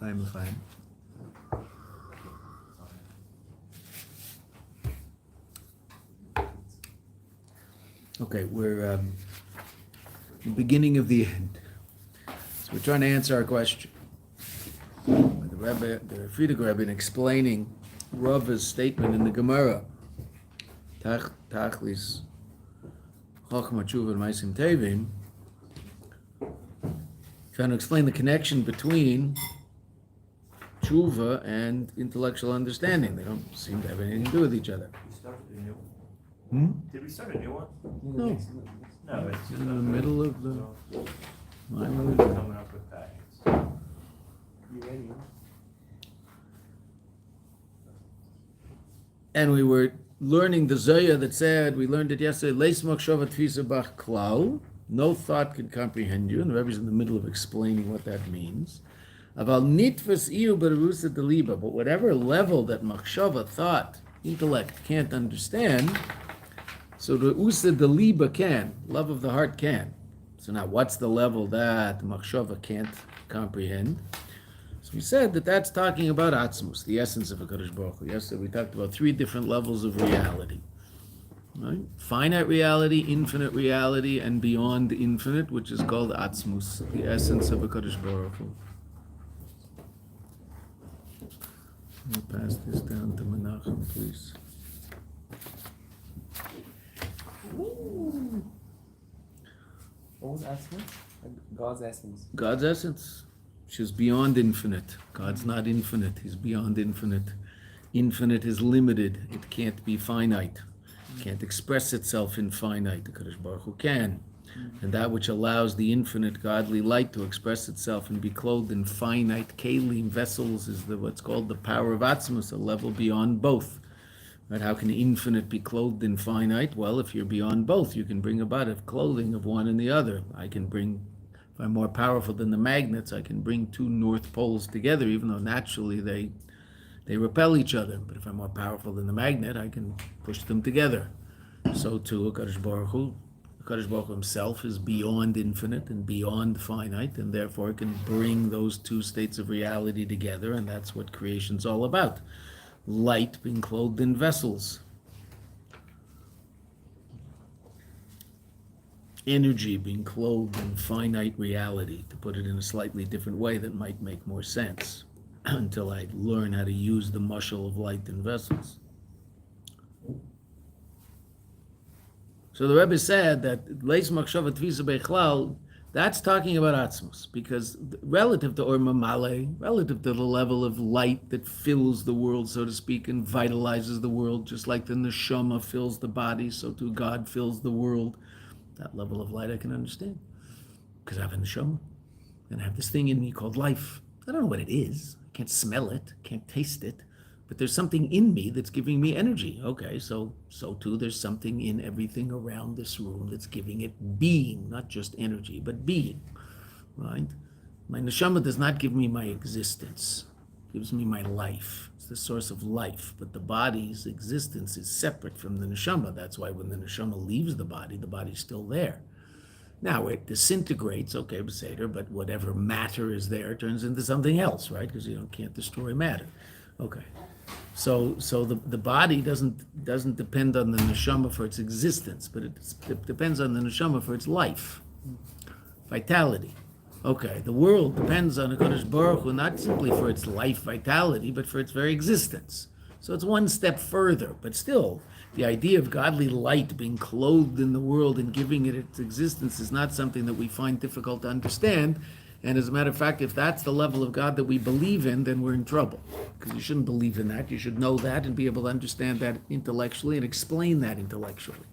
Chaim Chaim. Okay, we're the beginning of the end. So we're trying to answer our question. The Friedrich Rebbe, in explaining Rava's statement in the Gemara, Tachlis Chochma Tshuva Ma'asim Tevim, trying to explain the connection between tshuva and intellectual understanding. They don't seem to have anything to do with each other. We started a new one. Did we start a new one? No. No, it's In the middle of the coming up with packets. You ready? And we were learning the Zoya that said, we learned it yesterday, Leis Machshava Tfisa Bach Klal, no thought can comprehend you, and the Rebbe's in the middle of explaining what that means. Aval nitfas iu berusa deliba, but whatever level that Machshava, thought, intellect, can't understand, so the usa deliba can, love of the heart can. So now what's the level that Machshava can't comprehend? So we said that that's talking about Atzmus, the essence of HaKadosh Baruch Hu. Yesterday we talked about 3 different levels of reality. Right? Finite reality, infinite reality, and beyond infinite, which is called Atzmus, the essence of HaKadosh Baruch Hu. I'll pass this down to Menachem, please. What was essence? God's essence. God's essence, which is beyond infinite. God's not infinite, He's beyond infinite. Infinite is limited, it can't be finite. It can't express itself in finite. The Kadosh Baruch Hu can. And that which allows the infinite godly light to express itself and be clothed in finite kalim vessels is what's called the power of Atzmus, a level beyond both. Right? How can infinite be clothed in finite? Well, if you're beyond both, you can bring about a clothing of one and the other. If I'm more powerful than the magnets, I can bring 2 north poles together, even though naturally they repel each other. But if I'm more powerful than the magnet, I can push them together. So too, HaKadosh Baruch Hu himself is beyond infinite and beyond finite, and therefore can bring those 2 states of reality together, and that's what creation's all about. Light being clothed in vessels. Energy being clothed in finite reality, to put it in a slightly different way that might make more sense until I learn how to use the mushal of light in vessels. So the Rebbe said that Leis Machshava Tvisa Bechlal, that's talking about Atzmus, because relative to Or Mamale, relative to the level of light that fills the world, so to speak, and vitalizes the world, just like the neshama fills the body, so too God fills the world. That level of light I can understand, because I have a neshama, and I have this thing in me called life. I don't know what it is. I can't smell it, can't taste it, but there's something in me that's giving me energy. Okay, so too there's something in everything around this room that's giving it being, not just energy, but being, right? My neshama does not give me my existence, it gives me my life. It's the source of life, but the body's existence is separate from the neshama. That's why when the neshama leaves the body's still there. Now it disintegrates, okay, but whatever matter is there turns into something else, right? Because you can't destroy matter. Okay. So the body doesn't depend on the neshama for its existence, but it depends on the neshama for its life, vitality. Okay, the world depends on the Kadosh Baruch Hu not simply for its life vitality, but for its very existence. So it's one step further, but still, the idea of godly light being clothed in the world and giving it its existence is not something that we find difficult to understand. And as a matter of fact, if that's the level of God that we believe in, then we're in trouble. Because you shouldn't believe in that. You should know that and be able to understand that intellectually and explain that intellectually.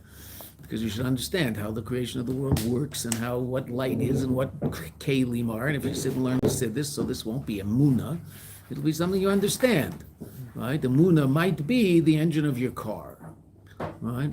Because you should understand how the creation of the world works and what light is and what kalim are. And if you sit and learn to say this, so this won't be a muna, it'll be something you understand. Right? The muna might be the engine of your car. Right?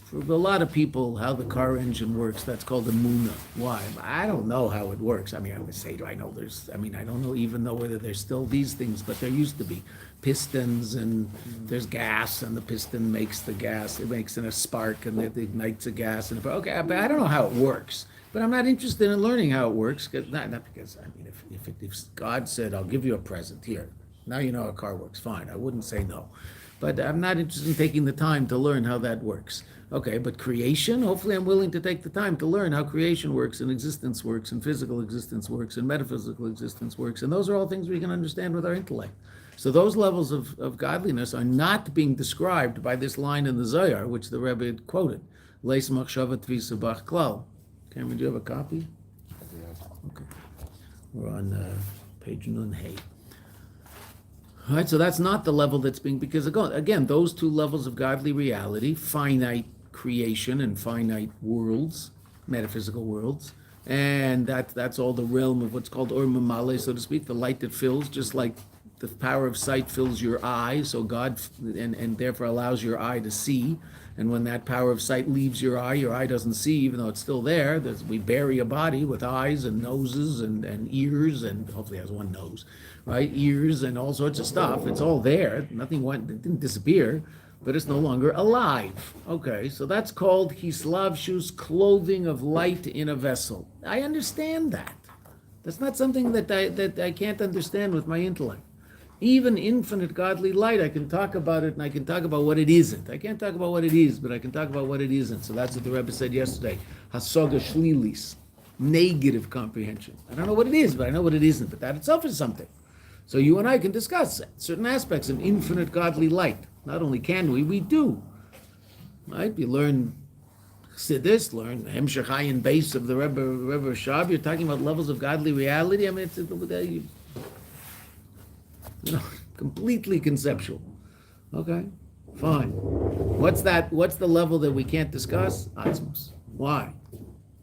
For a lot of people, how the car engine works, that's called a muna. Why? I don't know how it works. I mean, I would say, I don't know even know whether there's still these things, but there used to be pistons and there's gas and the piston makes the gas. It makes a spark and it ignites a gas. Okay, but I don't know how it works. But I'm not interested in learning how it works, because not because, I mean, if God said, I'll give you a present, here, now you know how a car works, fine, I wouldn't say no. But I'm not interested in taking the time to learn how that works. Okay, but creation, hopefully I'm willing to take the time to learn how creation works, and existence works, and physical existence works, and metaphysical existence works, and those are all things we can understand with our intellect. So those levels of godliness are not being described by this line in the Zohar, which the Rebbe had quoted. Leis machshava tvisa bach klal. Cameron, do you have a copy? Okay. We're on page Nun Hey. All right, so that's not the level that's being, because again, those two levels of godly reality, finite creation and finite worlds, metaphysical worlds, and that's all the realm of what's called Or Mamale, so to speak, the light that fills, just like the power of sight fills your eye, so God, and therefore allows your eye to see. And when that power of sight leaves your eye doesn't see, even though it's still there. We bury a body with eyes and noses and ears, and hopefully it has one nose, right? Ears and all sorts of stuff. It's all there. Nothing went, it didn't disappear, but it's no longer alive. Okay, so that's called hislavshus, clothing of light in a vessel. I understand that. That's not something that I can't understand with my intellect. Even infinite godly light, I can talk about it, and I can talk about what it isn't. I can't talk about what it is, but I can talk about what it isn't. So that's what the Rebbe said yesterday. Hasoga shlilis, negative comprehension. I don't know what it is, but I know what it isn't. But that itself is something. So you and I can discuss certain aspects of infinite godly light. Not only can we do. Right? You learn Chassidus, learn Hemshech Hayin base of the Rebbe Shab. You're talking about levels of godly reality. I mean, completely conceptual. Okay, fine. What's the level that we can't discuss? Atzmos. Why?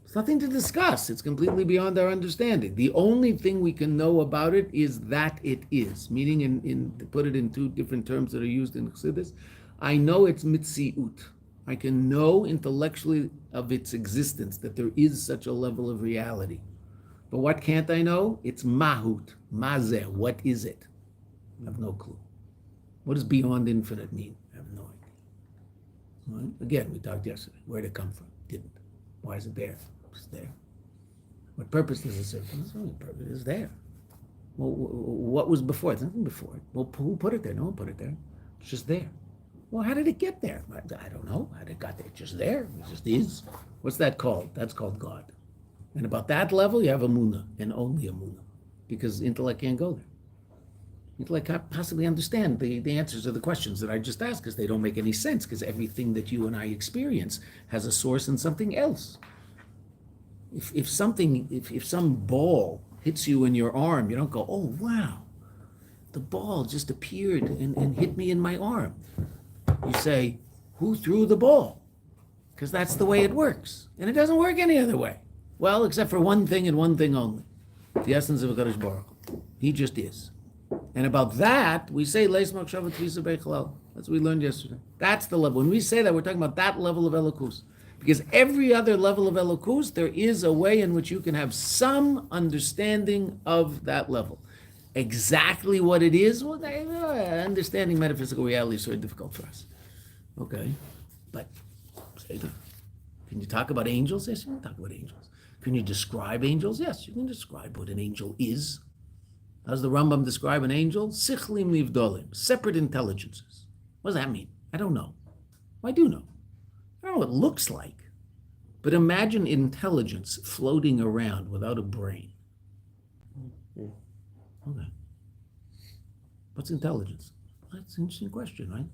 There's nothing to discuss. It's completely beyond our understanding. The only thing we can know about it is that it is. Meaning, to put it in two different terms that are used in Chassidus, I know it's mitziut. I can know intellectually of its existence, that there is such a level of reality. But what can't I know? It's mahut. Mazeh. What is it? I have no clue. What does beyond infinite mean? I have no idea. Right? Again, we talked yesterday. Where did it come from? Didn't. Why is it there? It's there. What purpose does it serve? It's only purpose. It's there. Well, what was before? There's nothing before it. Well, who put it there? No one put it there. It's just there. Well, how did it get there? I don't know. How did it got there? It's just there. It just is. What's that called? That's called God. And about that level, you have Amunah, and only Amunah, because intellect can't go there. Intellect can't possibly understand the answers to the questions that I just asked, because they don't make any sense, because everything that you and I experience has a source in something else. If some ball hits you in your arm, you don't go, oh, wow, the ball just appeared and hit me in my arm. You say, who threw the ball? Because that's the way it works. And it doesn't work any other way. Well, except for one thing and one thing only. The essence of HaKadosh Baruch Hu. He just is. And about that, we say, Leis Machshava Tvisa Beichalal. That's what we learned yesterday. That's the level. When we say that, we're talking about that level of Elokus. Because every other level of Elokus, there is a way in which you can have some understanding of that level. Exactly what it is, well, understanding metaphysical reality is very difficult for us. Okay, but can you talk about angels? Yes, you can talk about angels. Can you describe angels? Yes, you can describe what an angel is. How does the Rambam describe an angel? Sichlim livdolim, separate intelligences. What does that mean? I don't know. Well, I do know. I don't know what it looks like. But imagine intelligence floating around without a brain. Okay. What's intelligence? That's an interesting question, right?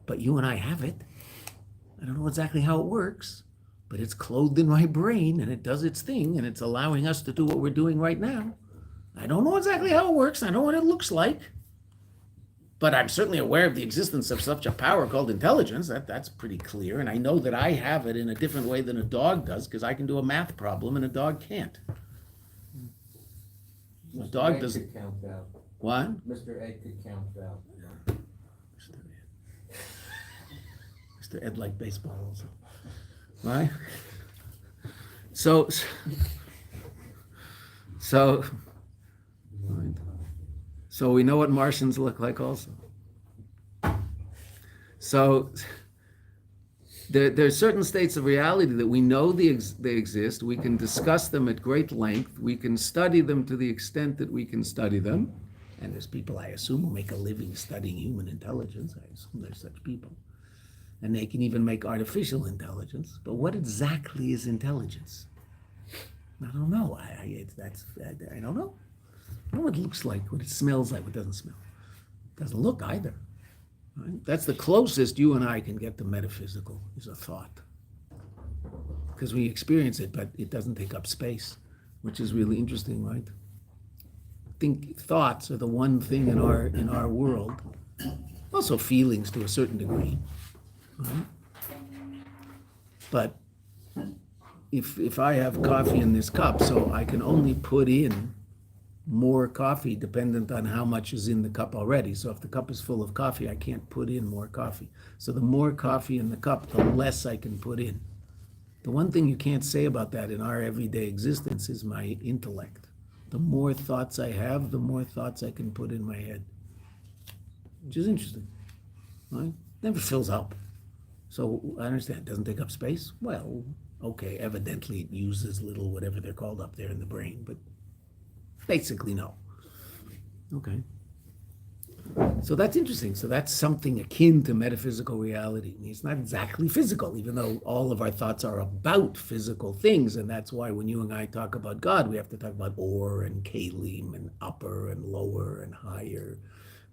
But you and I have it. I don't know exactly how it works, but it's clothed in my brain and it does its thing and it's allowing us to do what we're doing right now. I don't know exactly how it works. I know what it looks like. But I'm certainly aware of the existence of such a power called intelligence. That's pretty clear. And I know that I have it in a different way than a dog does, because I can do a math problem and a dog can't. A dog doesn't. Count out. What? Mr. Ed could count out. Mr. Ed liked baseball also. Right? So we know what Martians look like also. So There are certain states of reality that we know they exist. We can discuss them at great length. We can study them to the extent that we can study them. And there's people, I assume, who make a living studying human intelligence. I assume there's such people. And they can even make artificial intelligence. But what exactly is intelligence? I don't know. I don't know. I don't know what it looks like, what it smells like, what it doesn't smell. It doesn't look either. Right? That's the closest you and I can get to metaphysical, is a thought. Because we experience it, but it doesn't take up space, which is really interesting, right? I think thoughts are the one thing in our world, also feelings to a certain degree, right? But if I have coffee in this cup, so I can only put in more coffee dependent on how much is in the cup already. So if the cup is full of coffee, I can't put in more coffee. So the more coffee in the cup, the less I can put in. The one thing you can't say about that in our everyday existence is my intellect. The more thoughts I have, the more thoughts I can put in my head. Which is interesting, right? Never fills up. So I understand, it doesn't take up space. Well, okay, evidently it uses little whatever they're called up there in the brain, but basically, no. Okay. So that's interesting. So that's something akin to metaphysical reality. It's not exactly physical, even though all of our thoughts are about physical things. And that's why when you and I talk about God, we have to talk about or and kalim and upper and lower and higher,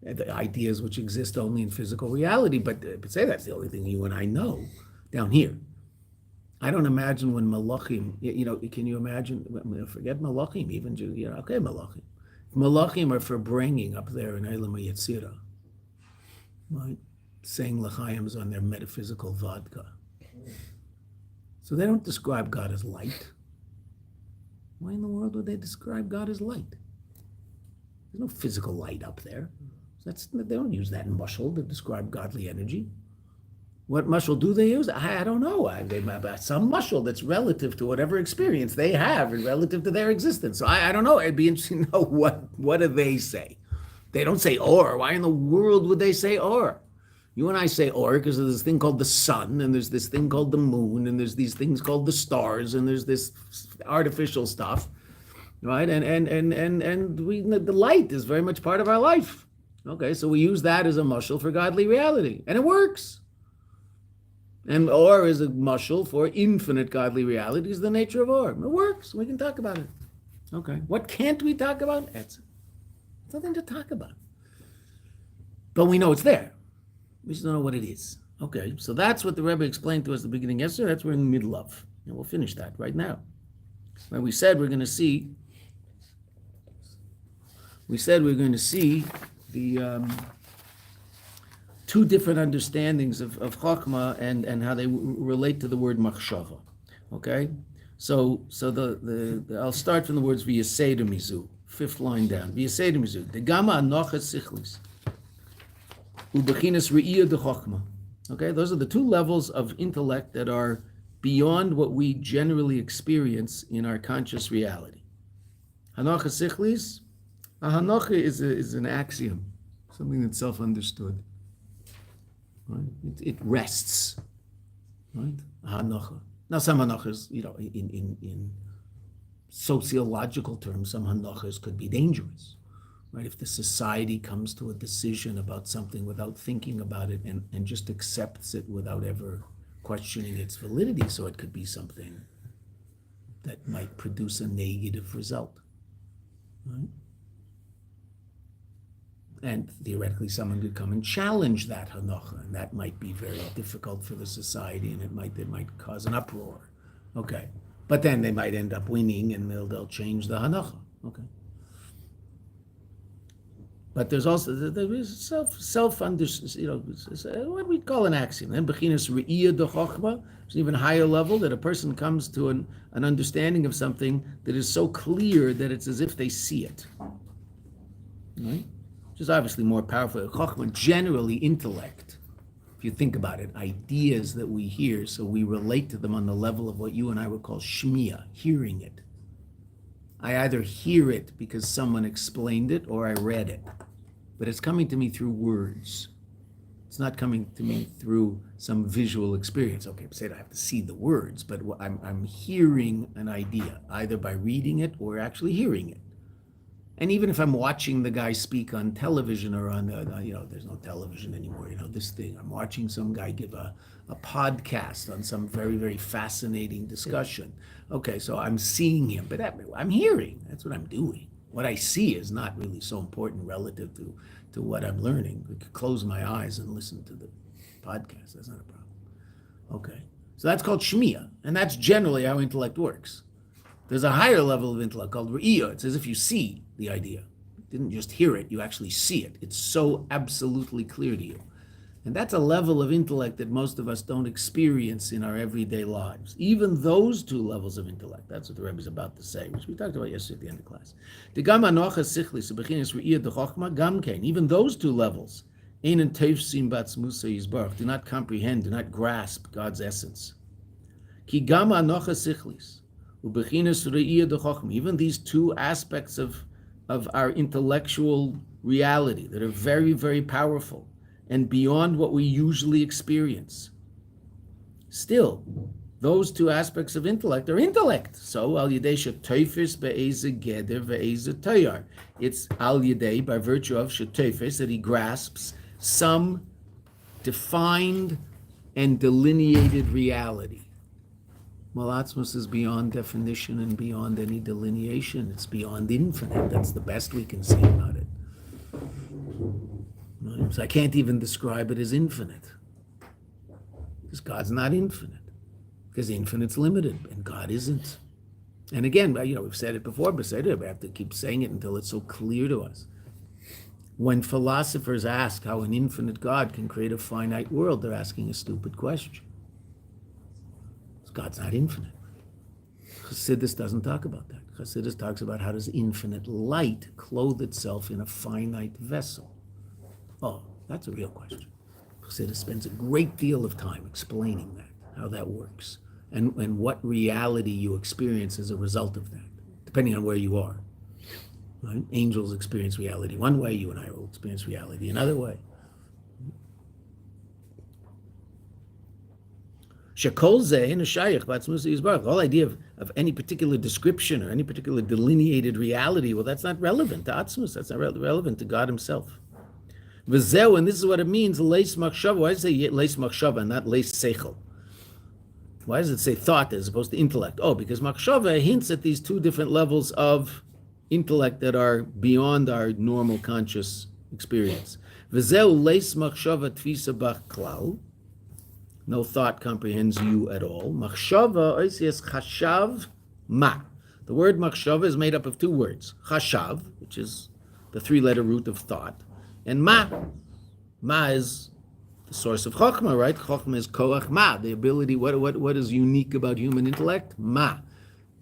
and the ideas which exist only in physical reality. But say that's the only thing you and I know down here. I don't imagine when Malachim, can you imagine, forget Malachim, even, okay, Malachim. Malachim are for bringing up there in Eilam Yetzirah, right? Saying l'chaims on their metaphysical vodka. So they don't describe God as light. Why in the world would they describe God as light? There's no physical light up there. They don't use that in mashal to describe godly energy. What mashal do they use? I don't know. They have some mashal that's relative to whatever experience they have and relative to their existence. So I don't know. It'd be interesting to know what do they say. They don't say or. Why in the world would they say or? You and I say or because there's this thing called the sun, and there's this thing called the moon, and there's these things called the stars, and there's this artificial stuff, right? And the light is very much part of our life. Okay, so we use that as a mashal for godly reality, and it works. And or is a mashal for infinite godly reality is the nature of or. It works. We can talk about it. Okay. What can't we talk about? It's nothing to talk about. But we know it's there. We just don't know what it is. Okay. So that's what the Rebbe explained to us at the beginning yesterday. That's what we're in the middle of. And we'll finish that right now. When we said we're going to see the two different understandings of Chokhmah and how they relate to the word machshava. Okay, so I'll start from the words v'yaseidu mizu, fifth line down. V'yaseidu mizu, degama anochas sichlis, ubechinas re'iyah de Chokhmah. Okay, those are the two levels of intellect that are beyond what we generally experience in our conscious reality. Hanochas sichlis, a hanocha is an axiom, something that's self-understood. Right? It rests, right? Hanocha. Now, some hanachas, in sociological terms, some hanachas could be dangerous, right? If the society comes to a decision about something without thinking about it and just accepts it without ever questioning its validity, so it could be something that might produce a negative result, right? And theoretically, someone could come and challenge that hanocha, and that might be very difficult for the society, and it might cause an uproar. Okay, but then they might end up winning, and they'll change the hanocha. Okay, but there is what we call an axiom. Then bechinas re'iyah de chokhmah, it's an even higher level that a person comes to an understanding of something that is so clear that it's as if they see it. Right. Which is obviously more powerful. Chokhmah, generally intellect, if you think about it, ideas that we hear, so we relate to them on the level of what you and I would call shmiya, hearing it. I either hear it because someone explained it or I read it, but it's coming to me through words. It's not coming to me through some visual experience. Okay, say I have to see the words, but I'm hearing an idea, either by reading it or actually hearing it. And even if I'm watching the guy speak on television or on, there's no television anymore, this thing. I'm watching some guy give a podcast on some very, very fascinating discussion. Okay, so I'm seeing him, but I'm hearing. That's what I'm doing. What I see is not really so important relative to what I'm learning. I could close my eyes and listen to the podcast. That's not a problem. Okay, so that's called shmiya, and that's generally how intellect works. There's a higher level of intellect called re'iyah. It's as if you see the idea. You didn't just hear it, you actually see it. It's so absolutely clear to you. And that's a level of intellect that most of us don't experience in our everyday lives. Even those two levels of intellect, that's what the Rebbe is about to say, which we talked about yesterday at the end of class. Even those two levels, do not comprehend, do not grasp God's essence. Even these two aspects of our intellectual reality that are very, very powerful and beyond what we usually experience. Still, those two aspects of intellect are intellect. So, al yedei shetofis be'eze geder ve'eze toyar. It's al yedei, by virtue of shetofis, that he grasps some defined and delineated reality. Well, Atzmus is beyond definition and beyond any delineation. It's beyond infinite. That's the best we can say about it. Right? So I can't even describe it as infinite. Because God's not infinite. Because infinite's limited, and God isn't. And again, we've said it before, but we have to keep saying it until it's so clear to us. When philosophers ask how an infinite God can create a finite world, they're asking a stupid question. God's not infinite. Chassidus doesn't talk about that. Chassidus talks about how does infinite light clothe itself in a finite vessel. Oh, that's a real question. Chassidus spends a great deal of time explaining that, how that works, and what reality you experience as a result of that, depending on where you are. Right? Angels experience reality one way, you and I will experience reality another way. The whole idea of any particular description or any particular delineated reality, well, that's not relevant to Atzmus, that's not relevant to God himself. And this is what it means, leis machshava. Why does it say leis machshava and not leis seichel? Why does it say thought as opposed to intellect? Oh, because machshava hints at these two different levels of intellect that are beyond our normal conscious experience. V'zeu leis machshava tfisa bach klal. No thought comprehends you at all. Machshava oisies chashav ma. The word machshava is made up of two words. Chashav, which is the three-letter root of thought, and ma. Ma is the source of chokhmah, right? Chokhmah is koach ma, the ability. What is unique about human intellect? Ma.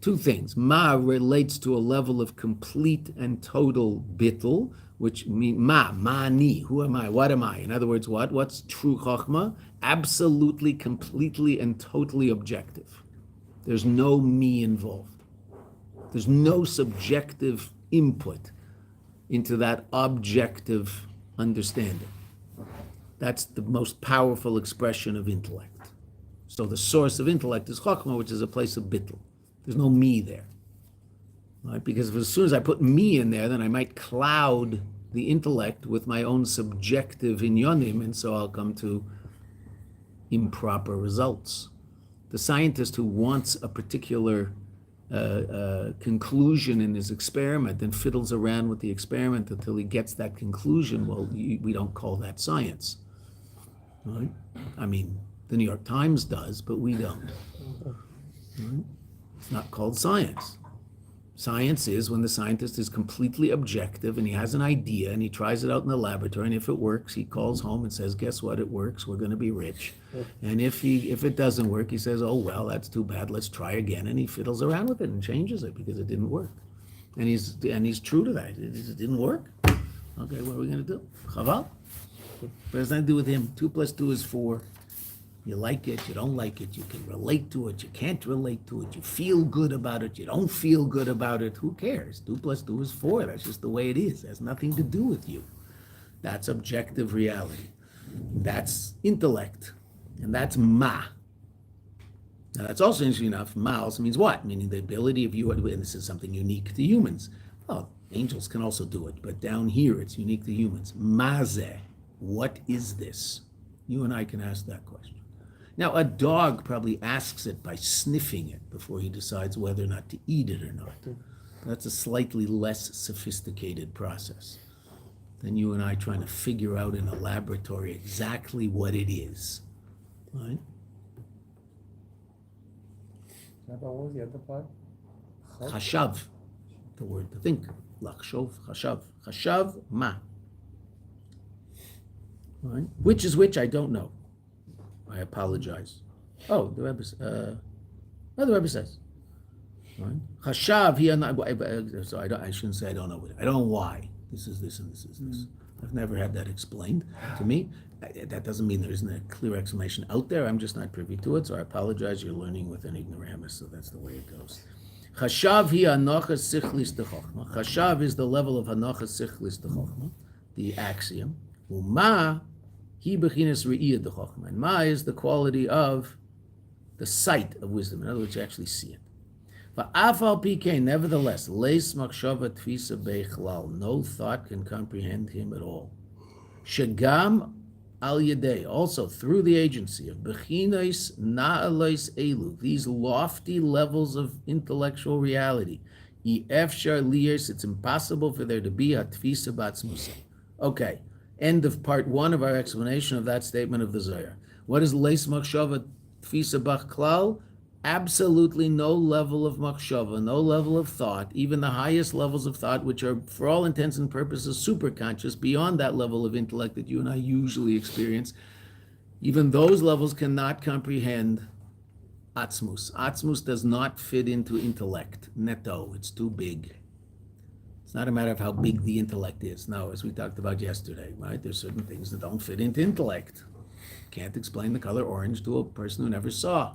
Two things. Ma relates to a level of complete and total bittul, which means mani, who am I, what am I? In other words, what's true chokhmah? Absolutely, completely, and totally objective. There's no me involved. There's no subjective input into that objective understanding. That's the most powerful expression of intellect. So the source of intellect is chokhmah, which is a place of bittul. There's no me there. Right? Because as soon as I put me in there, then I might cloud the intellect with my own subjective inyonim, and so I'll come to improper results. The scientist who wants a particular conclusion in his experiment and fiddles around with the experiment until he gets that conclusion, well, we don't call that science. Right? I mean, the New York Times does, but we don't. Right? It's not called science. Science is when the scientist is completely objective and he has an idea and he tries it out in the laboratory, and if it works, he calls home and says, guess what, it works, we're going to be rich. And if it doesn't work, he says, oh, well, that's too bad, let's try again. And he fiddles around with it and changes it because it didn't work. And he's true to that. It didn't work. Okay, what are we going to do? Chabad? But it has nothing to do with him. 2 + 2 is 4. You like it, you don't like it, you can relate to it, you can't relate to it, you feel good about it, you don't feel good about it, who cares? 2 + 2 is 4, that's just the way it is. It has nothing to do with you. That's objective reality. That's intellect, and that's ma. Now, that's also interesting enough. Ma also means what? Meaning the ability of you, and this is something unique to humans. Well, angels can also do it, but down here it's unique to humans. Mazeh, what is this? You and I can ask that question. Now, a dog probably asks it by sniffing it before he decides whether or not to eat it or not. That's a slightly less sophisticated process than you and I trying to figure out in a laboratory exactly what it is. Right? What was the other part? Chashav, the word to think. Lachshov, chashav. Chashav, ma. Right? Which is which, I don't know. I apologize. Oh, the Rebbe, the Rebbe says. Right? Chashav, so I shouldn't say I don't know. I don't know why. This is this and this is this. I've never had that explained to me. That doesn't mean there isn't a clear explanation out there. I'm just not privy to it, so I apologize. You're learning with an ignoramus, so that's the way it goes. Chashav hi anochas sichlis dechochma. Chashav is the level of anochas sichlis dechochma, the axiom. Uma hi bechinas re'iyah dechochma. And ma is the quality of the sight of wisdom. In other words, you actually see it. Va'afal pk, nevertheless, leis machshava tfisa beichlal. No thought can comprehend him at all. Shagam al yedei, also through the agency of bechinos na'alais elu, these lofty levels of intellectual reality. Efshar liyers, it's impossible for there to be a tfisa batzmusa. Okay, end of part 1 of our explanation of that statement of the Zohar. What is leis machshava tfisa b'chlal? Absolutely no level of machshava, no level of thought, even the highest levels of thought, which are, for all intents and purposes, superconscious, beyond that level of intellect that you and I usually experience, even those levels cannot comprehend atzmus. Atzmus does not fit into intellect. Neto, it's too big. It's not a matter of how big the intellect is. No, as we talked about yesterday, right? There's certain things that don't fit into intellect. Can't explain the color orange to a person who never saw.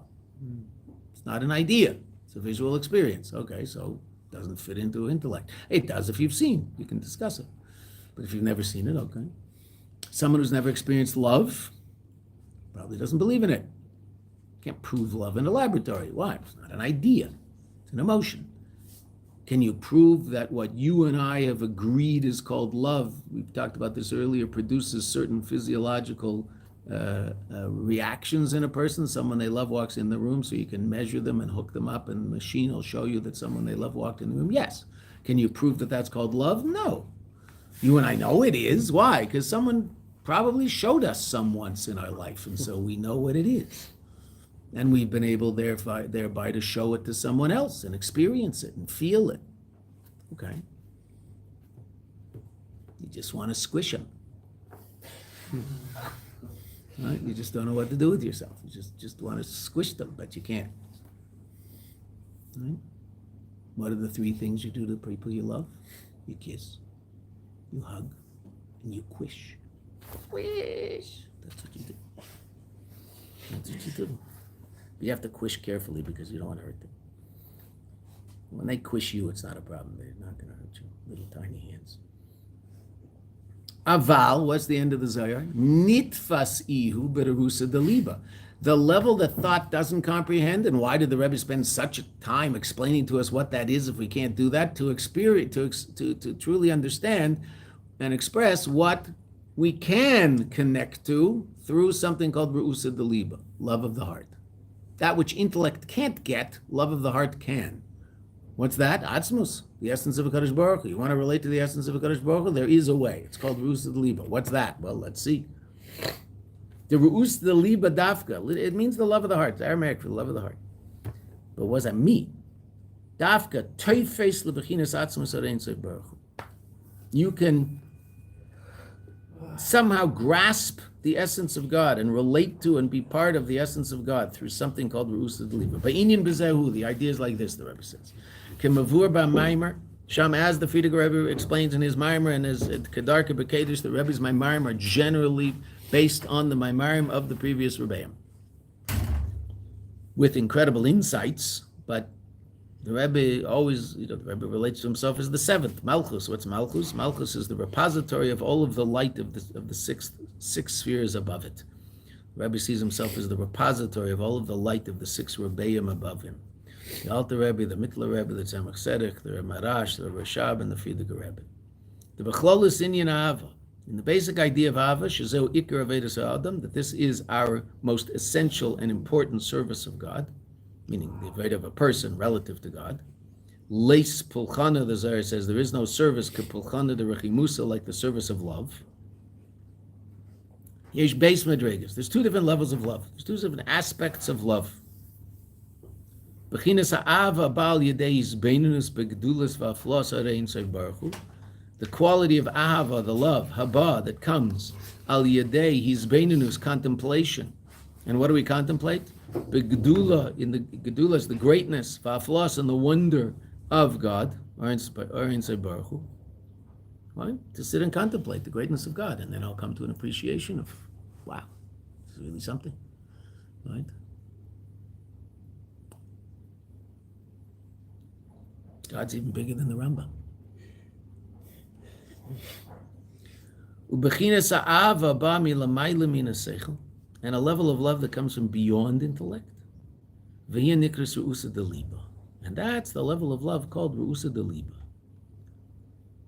It's not an idea. It's a visual experience. Okay, so it doesn't fit into intellect. It does if you've seen. You can discuss it. But if you've never seen it, okay. Someone who's never experienced love probably doesn't believe in it. Can't prove love in a laboratory. Why? It's not an idea. It's an emotion. Can you prove that what you and I have agreed is called love, we've talked about this earlier, produces certain physiological reactions in a person? Someone they love walks in the room, so you can measure them and hook them up, and the machine will show you that someone they love walked in the room. Yes. Can you prove that that's called love? No. You and I know it is. Why? Because someone probably showed us some once in our life, and so we know what it is. And we've been able thereby to show it to someone else and experience it and feel it. Okay. You just want to squish them. Right? You just don't know what to do with yourself. You just want to squish them, but you can't. Right? What are the 3 things you do to people you love? You kiss, you hug, and you quish. Quish. That's what you do. That's what you do. You have to quish carefully because you don't want to hurt them. When they quish you, it's not a problem. They're not going to hurt you. Little tiny hands. Aval, what's the end of the Zohar? Nitfas ihu berusa deliba. The level that thought doesn't comprehend, and why did the Rebbe spend such a time explaining to us what that is if we can't do that? To experience, to truly understand and express what we can connect to through something called Ru'usa Deliba, love of the heart. That which intellect can't get, love of the heart can. What's that? Atzmus, the essence of a Kadosh Baruch Hu. You want to relate to the essence of a Kadosh Baruch Hu? There is a way. It's called Ru'usa Deliba. What's that? Well, let's see. The Ru'usa Deliba Dafka, it means the love of the heart. It's Aramaic for the love of the heart. But what does that mean? Dafka, Teifes Lebechinas Atzmus Arein Sof Baruch Hu. You can somehow grasp the essence of God and relate to and be part of the essence of God through something called Ru'usa Deliba. Ba'inyan b'zehu, the idea is like this, the Rebbe says. Kemavur ba'maimer, Sham, as the Frierdiker Rebbe explains in his Maimer and his Kedarka B'Kedesh, the Rebbe's Maimarim are generally based on the Maimarim of the previous Rebbeim, with incredible insights, but the Rebbe always, the Rebbe relates to himself as the 7th, Malchus. What's Malchus? Malchus is the repository of all of the light of the 6th 6 spheres above it. The Rebbe sees himself as the repository of all of the light of the 6 Rebbeim above him. The Alter Rebbe, the Mittler Rebbe, the Tzemach Tzedek, the Marash, the Rashab, and the Frierdiker Rebbe. The Bechlolis Inyan Ahava, in the basic idea of Ahava, Shezeu Ikar Avedus Adam, that this is our most essential and important service of God, meaning the Aved of a person relative to God. Leis Pulchana, the Zohar says, there is no service ke Pulchana de Rechimusa, like the service of love. Yesh Beis Madregas. There's 2 different levels of love. There's 2 different aspects of love. Bechinas ha'ava ba'al yedei hizbeinunus begdulas va'aflos arein soy baruch hu. The quality of ahava, the love, haba, that comes al yedei hizbeinunus, contemplation. And what do we contemplate? Begdula, in the gedula is the greatness, va'aflos, and the wonder of God, arein soy baruch hu. Right? To sit and contemplate the greatness of God, and then I'll come to an appreciation of, wow, it's really something, right? God's even bigger than the Rambam. And a level of love that comes from beyond intellect. And that's the level of love called Ru'usa Deliba.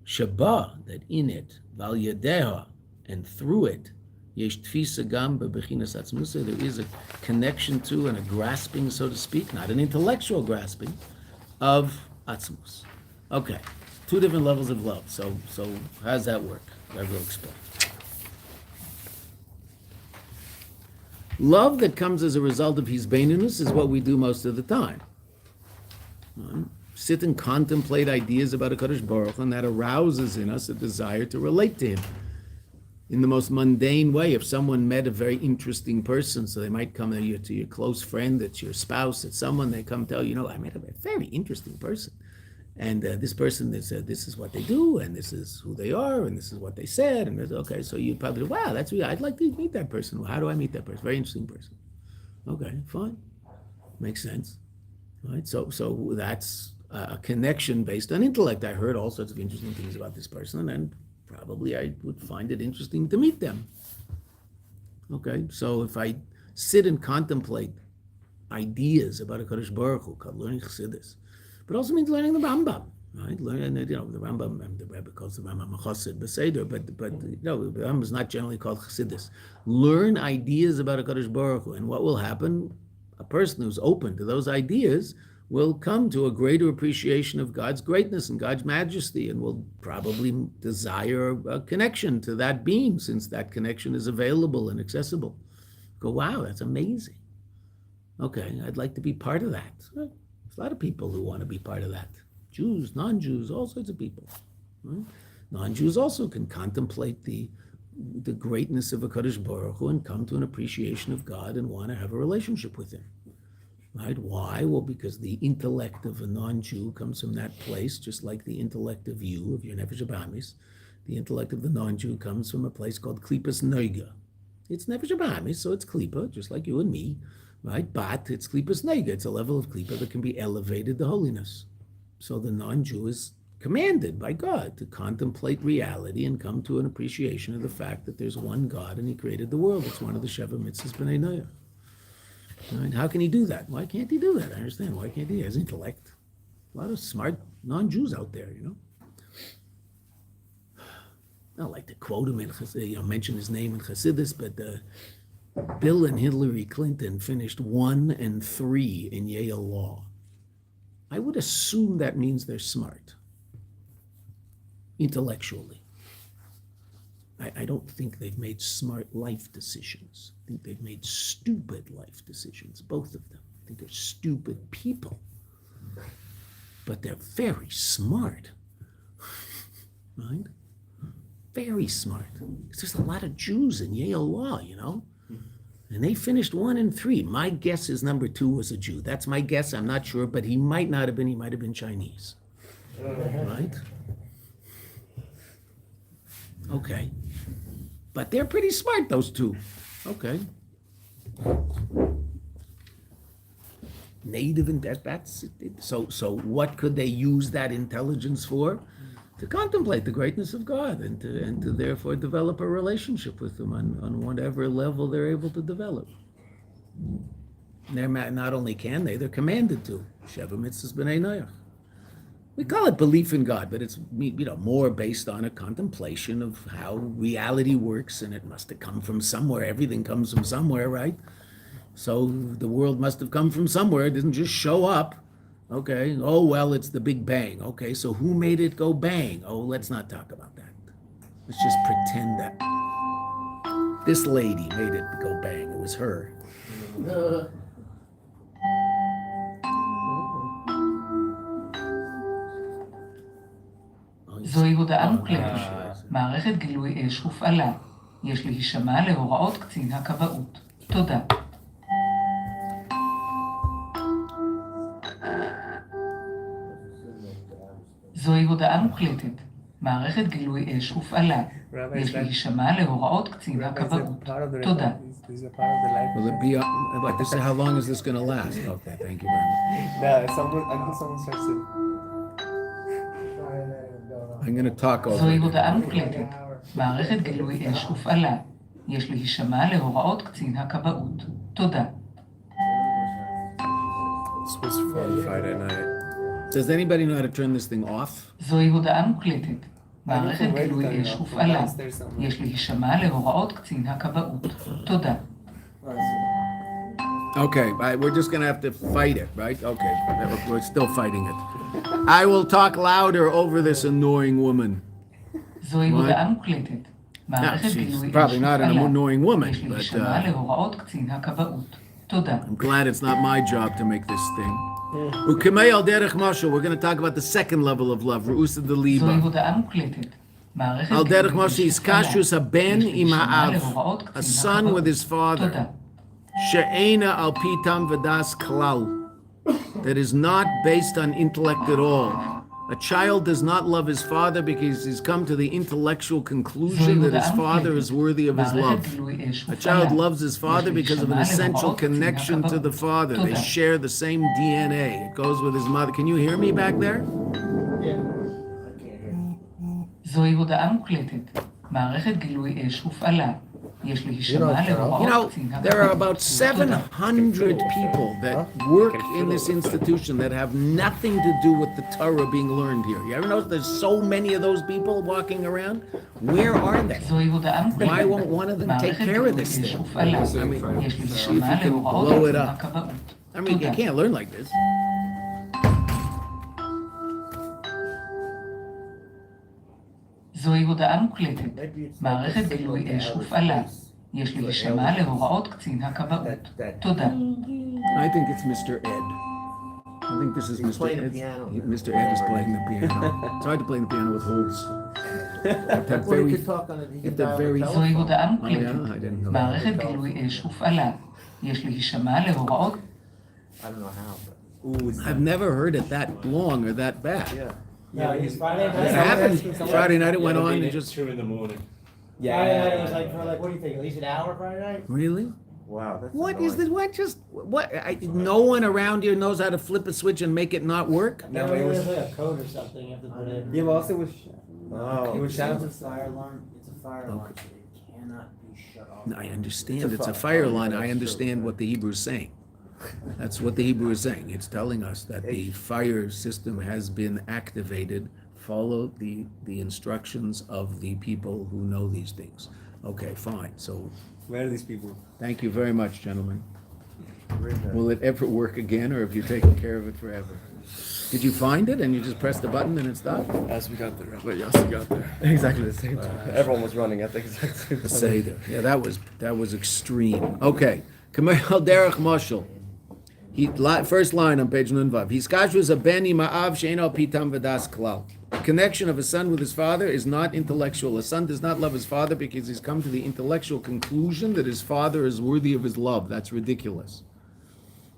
Shabbat, that in it, Val Yadeha, and through it, Yesh Tfisa Gam Bebechinas Atzmusa, there is a connection to and a grasping, so to speak, not an intellectual grasping, of Atzmus. Okay, 2 different levels of love. So how does that work? I will explain. Love that comes as a result of his beinunus is what we do most of the time. Sit and contemplate ideas about a Kadosh Baruch Hu, and that arouses in us a desire to relate to him in the most mundane way. If someone met a very interesting person, so they might come to your close friend, it's your spouse, it's someone, they come tell you, I met a very interesting person. And this person, this is what they do, and this is who they are, and this is what they said. And okay, so you'd probably, wow, that's really, I'd like to meet that person. Well, how do I meet that person? Very interesting person. Okay, fine. Makes sense. Right? So that's a connection based on intellect. I heard all sorts of interesting things about this person, and probably I would find it interesting to meet them. Okay, so if I sit and contemplate ideas about a Kadosh Baruch Hu, called learning Chassidus, but also means learning the Rambam, right? Learning, the Rambam, the Rebbe calls the Rambam a Chassid, Beseder, but the Rambam is not generally called Chassidus. Learn ideas about a Kadosh Baruch Hu, and what will happen? A person who's open to those ideas will come to a greater appreciation of God's greatness and God's majesty, and will probably desire a connection to that being, since that connection is available and accessible. Go, wow, that's amazing. Okay, I'd like to be part of that. There's a lot of people who want to be part of that. Jews, non-Jews, all sorts of people. Right? Non-Jews also can contemplate the greatness of a Kadosh Baruch Hu and come to an appreciation of God and want to have a relationship with him. Right? Why? Well, because the intellect of a non-Jew comes from that place, just like the intellect of you, of your Nefesh Abamis. The intellect of the non-Jew comes from a place called Klipas Noiga. It's Nefesh Abamis, so it's Klipa, just like you and me, right? But it's Klipas Noiga. It's a level of Klipa that can be elevated to holiness. So the non-Jew is commanded by God to contemplate reality and come to an appreciation of the fact that there's one God and he created the world. It's one of the Sheva Mitzvahs B'nai Noah. Right? How can he do that? Why can't he do that? I understand. Why can't he? He has intellect. A lot of smart non-Jews out there, I don't like to quote him and mention his name in Chassidus, but Bill and Hillary Clinton finished 1 and 3 in Yale Law. I would assume that means they're smart, intellectually. I don't think they've made smart life decisions. I think they've made stupid life decisions, both of them. I think they're stupid people. But they're very smart, right? Very smart. There's a lot of Jews in Yale Law, And they finished 1 and 3. My guess is number 2 was a Jew. That's my guess. I'm not sure, but he might not have been. He might have been Chinese, right? Okay. But they're pretty smart, those 2. Okay. Native, and that's so what could they use that intelligence for? to contemplate the greatness of God and to therefore develop a relationship with Him on whatever level they're able to develop. They're not only can they're commanded to. Sheva mitzvahs b'nei noach. We call it belief in God, but it's more based on a contemplation of how reality works, and it must have come from somewhere. Everything comes from somewhere, right? So the world must have come from somewhere. It didn't just show up. Okay. Oh, well, it's the Big Bang. Okay, so who made it go bang? Oh, let's not talk about that. Let's just pretend that this lady made it go bang. It was her. זוהי הודעה מוקלטת. מערכת גילוי אש הופעלה. יש להישמע להוראות קצין הכבאות. תודה. זוהי הודעה מוקלטת. מערכת גילוי אש הופעלה. יש להישמע להוראות קצין הכבאות. תודה. Will it be? Like this? How long is this going to last? Okay, thank you very much. Yeah, someone starts to. I'm going to talk over. זוהי הודעה מוקלטת. מערכת גילוי אש הופעלה. יש להישמע להוראות קצין הכבאות. תודה. It's supposed to fall Friday night. Does anybody know how to turn this thing off? זוהי הודעה מוקלטת. מערכת גילוי אש הופעלה. יש להישמע להוראות קצין הכבאות. תודה. Okay, we're just going to have to fight it, right? Okay, we're still fighting it. I will talk louder over this annoying woman. זוהי הודעה מוקלטת. מערכת גילוי אש Probably not an הופעלה. annoying woman, יש but להישמע להוראות קצין הכבאות. תודה. I'm glad it's not my job to make this thing. Ukemei al derech mashal, we're going to talk about the second level of love, Ru'usa de זוהי Liba. הודעה מוקלטת. מערכת Al derech גילוי mashal אש הופעלה. iskashus haben יש im להישמע ha'av, להוראות a קצין son with הכבאות. his father. תודה. She'ena al pitam v'das klal, that is not based on intellect at all. A child does not love his father because he's come to the intellectual conclusion that his father is worthy of his love. A child loves his father because of an essential connection to the father. They share the same DNA. It goes with his mother. Can you hear me back there? זוהי הודעה מוקלטת. מערכת גילוי אש הופעלה. יש להישמע You להוראות know, קצין there are הכבאות. about 700 people that work in this institution that have nothing to do with the Torah being learned here. You ever notice there's so many of those people walking around? Where are they? זוהי הודעה מוקלטת. Why won't one of them take מערכת care of גילוי this אש thing? הופעלה. I mean, יש see if להישמע you can להוראות blow it קצין up. הכבאות. I mean, you תודה. can't learn like this. זוהי הודעה מוקלטת. מערכת גילוי אש הופעלה. יש להישמע להוראות קצין הכבאות. תודה. I think it's Mr. Ed. I think this is Mr. playing the Ed. piano. Mr. Ed is playing the piano. It's hard to play the piano with holes. If Well, you could talk on it. You if could they're dial very- the זוהי telephone. הודעה Oh, yeah, I מוקלטת. didn't know that. מערכת גילוי אש הופעלה. יש להישמע להוראות... I don't know how, but. I've never heard it that long or that bad. Yeah. Yeah, it's Friday night. It happened Friday night. It went on and just 2 in the morning. Friday night, it was like, for like, what do you think, at least an hour Friday night? really. Wow, that's What annoying. is this? What just what? No one around here knows how to flip a switch and make it not work. No, There it was. was like a code or something you have to put in. Yeah, but also it was. Oh. It was It's shut. a fire alarm. It's a fire alarm, so it cannot be shut off. I understand It's a it's a fire fire alarm, line. I that's understand true. what the Hebrew is saying. That's what the Hebrew is saying. It's telling us that the fire system has been activated. Follow the instructions of the people who know these things. Okay, fine. So Where are these people? thank you very much, gentlemen. Very good. Will it ever work again, or have you taken care of it forever? Did you find it and you just pressed the button and it stopped? As we got there, but Yossi got there. Exactly the same time. Everyone was running at the exact same The time. Seder. Yeah, that was extreme. Okay. Kamel derech mashal. First line on page Nunvav. Hiskashus a beni ma'av she'eno pitam v'das klal. The connection of a son with his father is not intellectual. A son does not love his father because he's come to the intellectual conclusion that his father is worthy of his love. That's ridiculous.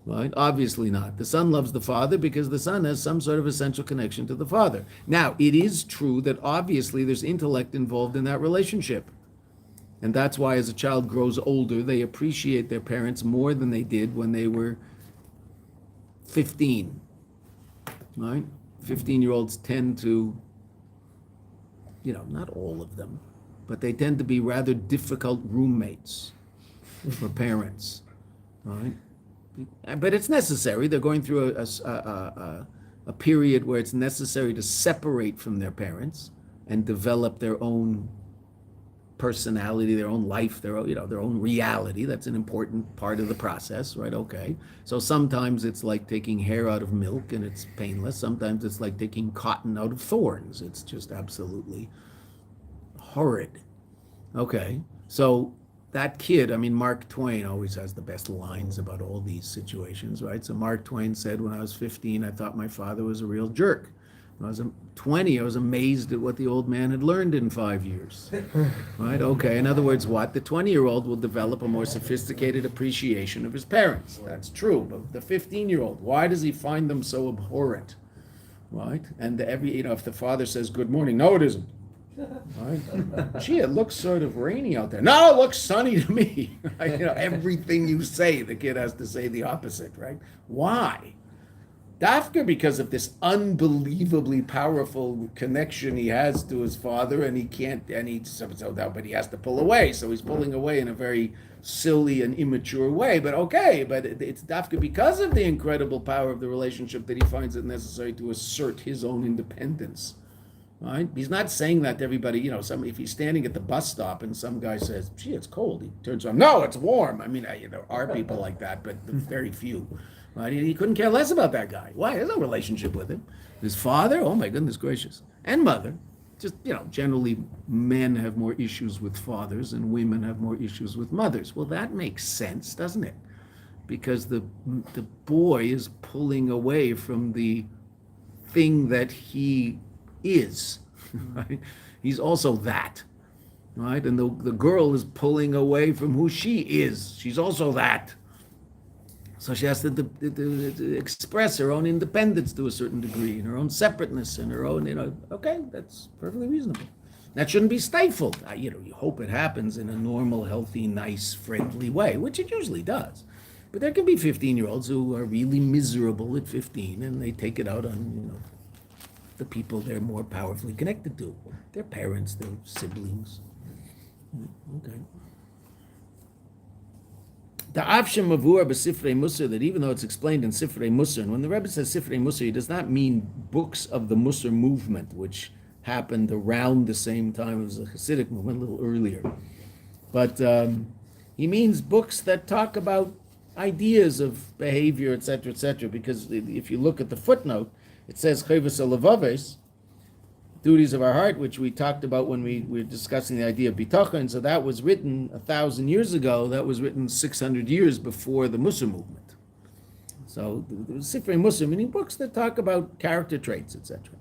Right? Obviously not. The son loves the father because the son has some sort of essential connection to the father. Now, it is true that obviously there's intellect involved in that relationship. And that's why as a child grows older, they appreciate their parents more than they did when they were 15. Right? 15-year-olds tend to not all of them, but they tend to be rather difficult roommates for parents, right? But it's necessary. They're going through a period where it's necessary to separate from their parents and develop their own personality, their own life, their own reality. That's an important part of the process, right? Okay. So sometimes it's like taking hair out of milk and it's painless. Sometimes it's like taking cotton out of thorns. It's just absolutely horrid. Okay. So that kid, Mark Twain always has the best lines about all these situations, right? So Mark Twain said, when I was 15, I thought my father was a real jerk. When I was 20, I was amazed at what the old man had learned in 5 years. Right? Okay. In other words, what? The 20-year-old will develop a more sophisticated appreciation of his parents. That's true. But the 15-year-old, why does he find them so abhorrent? Right? And if the father says, good morning, no, it isn't. Right? Gee, it looks sort of rainy out there. No, it looks sunny to me. Right? Everything you say, the kid has to say the opposite, right? Why? Dafka, because of this unbelievably powerful connection he has to his father, and he can't, but he has to pull away. So he's pulling away in a very silly and immature way. But okay, but it's Dafka because of the incredible power of the relationship that he finds it necessary to assert his own independence. Right? He's not saying that to everybody, if he's standing at the bus stop and some guy says, gee, it's cold, he turns around, no, it's warm. There are people like that, but very few. Right? He couldn't care less about that guy. Why? There's no relationship with him. His father, oh my goodness gracious. And mother. Just, generally men have more issues with fathers and women have more issues with mothers. Well, that makes sense, doesn't it? Because the boy is pulling away from the thing that he is. Right? He's also that. Right? And the girl is pulling away from who she is. She's also that. So she has to express her own independence to a certain degree, and her own separateness, and her own, okay, that's perfectly reasonable. That shouldn't be stifled. You hope it happens in a normal, healthy, nice, friendly way, which it usually does. But there can be 15-year-olds who are really miserable at 15, and they take it out on, the people they're more powerfully connected to, their parents, their siblings. Okay. The Avshem Mavur b'Sifrei Musar, that even though it's explained in Sifrei Musar, and when the Rebbe says Sifrei Musar, he does not mean books of the Musar movement, which happened around the same time as the Hasidic movement, a little earlier. But he means books that talk about ideas of behavior, etc., because if you look at the footnote, it says Chayvus Levaves, duties of our heart, which we talked about when we were discussing the idea of bitachon. So that was written 1,000 years ago. That was written 600 years before the Musar movement. So the Sifrei Musar, meaning books that talk about character traits, etc.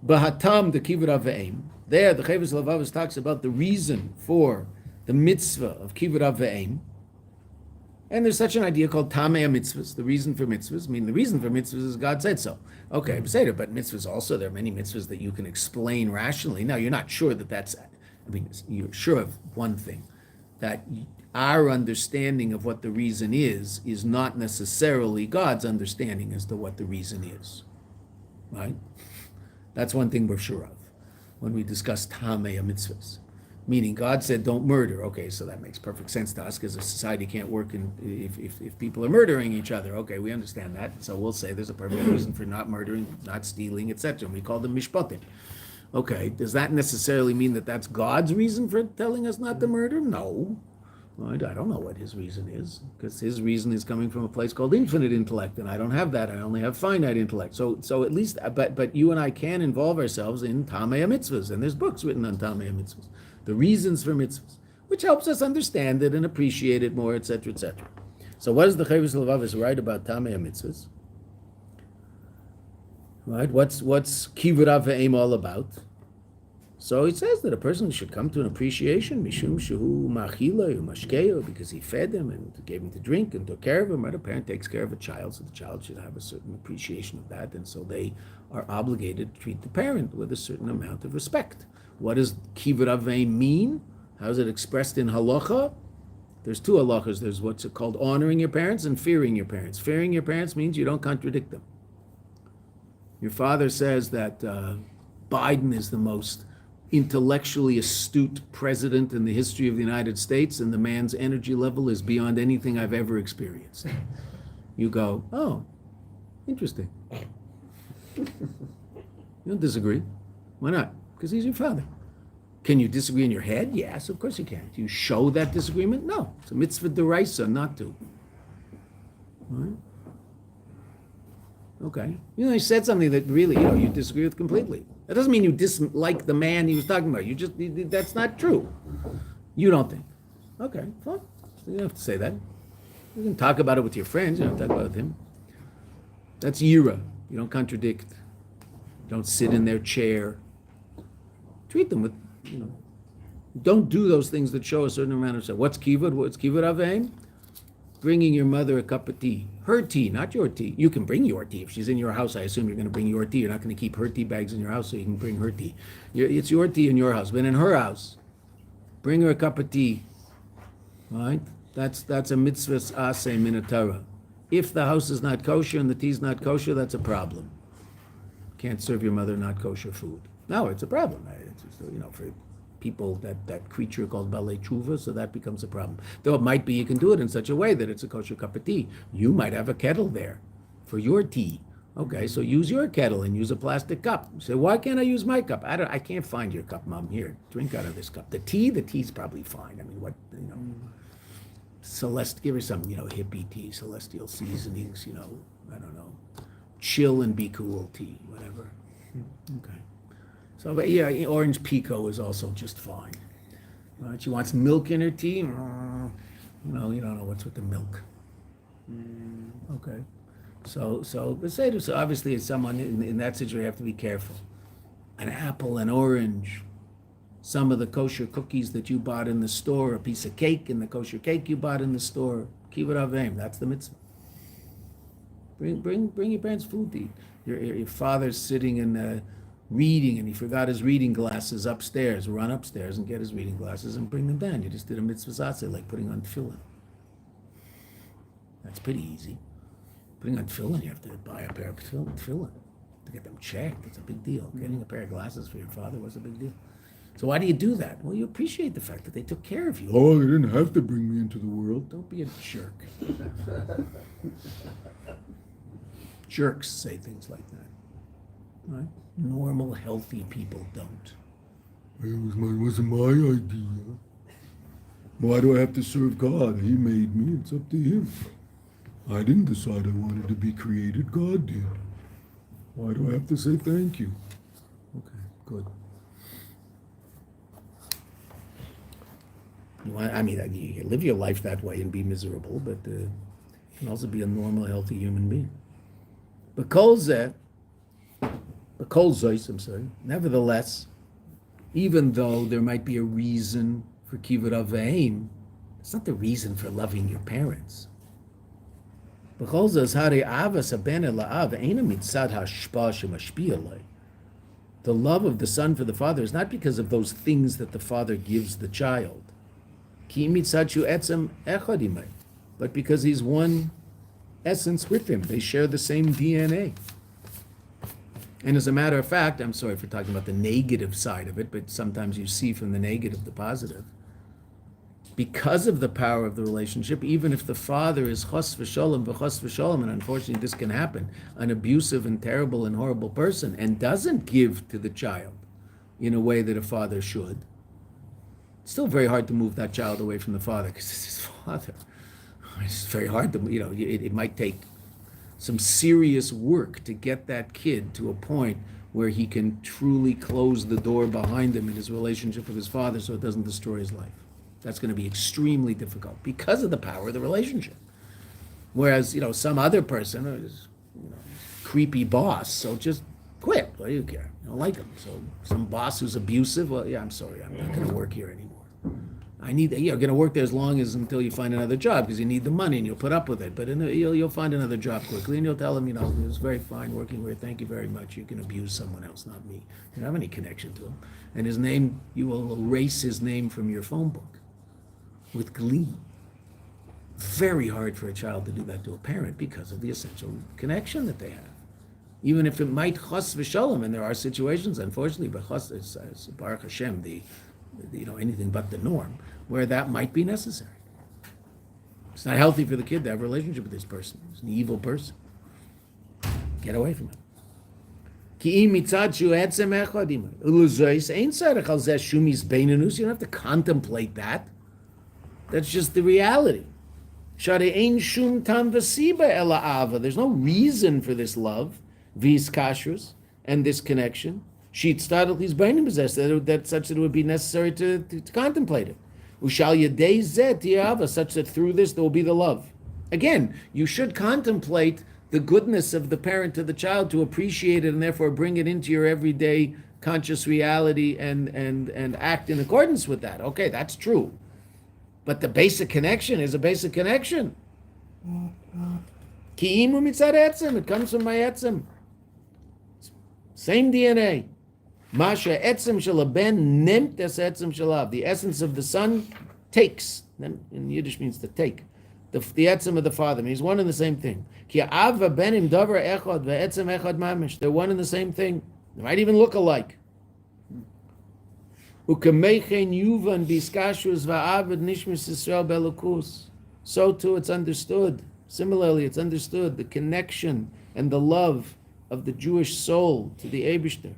Bahatam the Kivud Aveim. There, the Chayvus Levavis talks about the reason for the mitzvah of Kivud Aveim. And there's such an idea called Tamei mitzvahs, the reason for mitzvahs. The reason for mitzvahs is God said so. Okay, Beseder, but mitzvahs also, there are many mitzvahs that you can explain rationally. Now, you're not sure that that's, you're sure of one thing, that our understanding of what the reason is not necessarily God's understanding as to what the reason is. Right? That's one thing we're sure of when we discuss Tamei mitzvahs. Meaning God said don't murder. Okay, so that makes perfect sense to us because a society can't work if people are murdering each other. Okay, we understand that. So we'll say there's a perfect reason for not murdering, not stealing, etc. And we call them mishpatim. Okay, does that necessarily mean that that's God's reason for telling us not to murder? No. I don't know what his reason is, because his reason is coming from a place called infinite intellect, and I don't have that. I only have finite intellect. So at least, but you and I can involve ourselves in Tamei mitzvahs, and there's books written on Tamei mitzvahs, the reasons for mitzvahs, which helps us understand it and appreciate it more, etc., etc. So what does the Chayvus Levavis write about Tamei mitzvahs? Right? What's Kivud Aveim all about? So it says that a person should come to an appreciation, mishum shehu machila umashkeo, because he fed him and gave him to drink and took care of him. Right? A parent takes care of a child, so the child should have a certain appreciation of that, and so they are obligated to treat the parent with a certain amount of respect. What does kivud aveim mean? How is it expressed in halacha? There's two halachas. There's what's called honoring your parents and fearing your parents. Fearing your parents means you don't contradict them. Your father says that Biden is the most intellectually astute president in the history of the United States, and the man's energy level is beyond anything I've ever experienced. You go, oh, interesting. You don't disagree. Why not? Because he's your father. Can you disagree in your head? Yes, of course you can. Do you show that disagreement? No. It's a mitzvah d'oraisa not to. All right? Okay. He said something that really, you disagree with completely. That doesn't mean you dislike the man he was talking about. That's not true. You don't think. Okay, fine. You don't have to say that. You can talk about it with your friends. You don't talk about it with him. That's yira. You don't contradict. You don't sit in their chair. Treat them with, Don't do those things that show a certain amount of stuff. What's kivud? What's kivud avein? Bringing your mother a cup of tea. Her tea, not your tea. You can bring your tea. If she's in your house, I assume you're going to bring your tea. You're not going to keep her tea bags in your house so you can bring her tea. It's your tea in your house. But in her house, bring her a cup of tea. All right? That's a mitzvah aseh min Torah. If the house is not kosher and the tea is not kosher, that's a problem. Can't serve your mother not kosher food. No, it's a problem. It's just, for people, that creature called balei tshuva, so that becomes a problem. Though it might be you can do it in such a way that it's a kosher cup of tea. You might have a kettle there for your tea. Okay, so use your kettle and use a plastic cup. Say, why can't I use my cup? I can't find your cup, Mom. Here, drink out of this cup. The tea's probably fine. I mean, give her some, hippie tea, celestial seasonings, I don't know, chill and be cool tea, whatever. Okay. So, but yeah, orange pico is also just fine. She wants milk in her tea. You don't know what's with the milk. Okay. So obviously, it's someone in that situation, you have to be careful. An apple, an orange, some of the kosher cookies that you bought in the store, a piece of cake in the kosher cake you bought in the store. Kivud avein, that's the mitzvah. Bring your parents food to eat. Your father's sitting in reading and he forgot his reading glasses upstairs. Run upstairs and get his reading glasses and bring them down. You just did a mitzvah aseh, like putting on tefillin. That's pretty easy. Putting on tefillin, you have to buy a pair of tefillin to get them checked. It's a big deal. Getting a pair of glasses for your father was a big deal. So why do you do that? Well, you appreciate the fact that they took care of you. Oh, they didn't have to bring me into the world. Don't be a jerk. Jerks say things like that. Right? Normal, healthy people don't. It wasn't my idea. Why do I have to serve God? He made me. It's up to him. I didn't decide I wanted to be created. God did. Why do I have to say thank you? Okay, good. You live your life that way and be miserable, but you can also be a normal, healthy human being. Nevertheless, even though there might be a reason for kivud avein, it's not the reason for loving your parents. The love of the son for the father is not because of those things that the father gives the child, but because he's one essence with him. They share the same DNA. And as a matter of fact, I'm sorry for talking about the negative side of it, but sometimes you see from the negative the positive. Because of the power of the relationship, even if the father is chos v'sholom, and unfortunately this can happen, an abusive and terrible and horrible person, and doesn't give to the child in a way that a father should, it's still very hard to move that child away from the father because it's his father. It's very hard to, it might take some serious work to get that kid to a point where he can truly close the door behind him in his relationship with his father so it doesn't destroy his life. That's going to be extremely difficult because of the power of the relationship. Whereas, some other person is, creepy boss, so just quit. What do you care? You don't like him. So some boss who's abusive, well, yeah, I'm sorry, I'm not going to work here anymore. You're going to work there as long as until you find another job because you need the money and you'll put up with it. But you'll find another job quickly and you'll tell them, it was very fine working here. Thank you very much. You can abuse someone else, not me. You don't have any connection to him. And his name, you will erase his name from your phone book with glee. Very hard for a child to do that to a parent because of the essential connection that they have. even if it might chas v'shalom, and there are situations, unfortunately, but chas is Baruch Hashem, anything but the norm, where that might be necessary. It's not healthy for the kid to have a relationship with this person. He's an evil person. Get away from him. You don't have to contemplate that. That's just the reality. There's no reason for this love, vis kashrus, and this connection. That such that it would be necessary to contemplate it. Such that through this there will be the love. Again, you should contemplate the goodness of the parent to the child to appreciate it and therefore bring it into your everyday conscious reality and act in accordance with that. Okay, that's true. But the basic connection is a basic connection. Ki'imu mitzad etzem, it comes from my etzem. Same DNA. Masha etzem shalaben nimt es etzem shalav. The essence of the son takes. In Yiddish means to take. The etzem of the father means one and the same thing. Ki ava benim davar echad ve'etzem echad mamish. They're one and the same thing. They might even look alike. Ukamechen yuvan biskashus va'avad nishmis Yisrael belukus. So too it's understood. Similarly, it's understood the connection and the love of the Jewish soul to the Eibishter.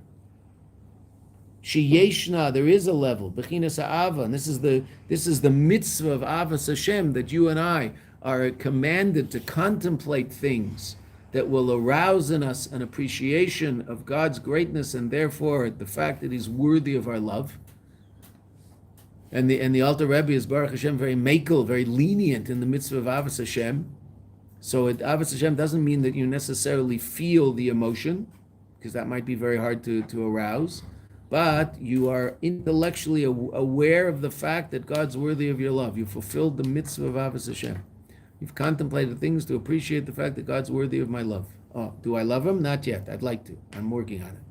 Sheyeshna, there is a level, bechinas ha'ava, and this is the mitzvah of Avas Hashem, that you and I are commanded to contemplate things that will arouse in us an appreciation of God's greatness and therefore the fact that He's worthy of our love. And the Alter Rebbe is Baruch Hashem very makel, very lenient in the mitzvah of Avas Hashem. So Avas Hashem doesn't mean that you necessarily feel the emotion, because that might be very hard to arouse. But you are intellectually aware of the fact that God's worthy of your love. You fulfilled the mitzvah of Avas Hashem. You've contemplated things to appreciate the fact that God's worthy of my love. Oh, do I love Him? Not yet. I'd like to. I'm working on it.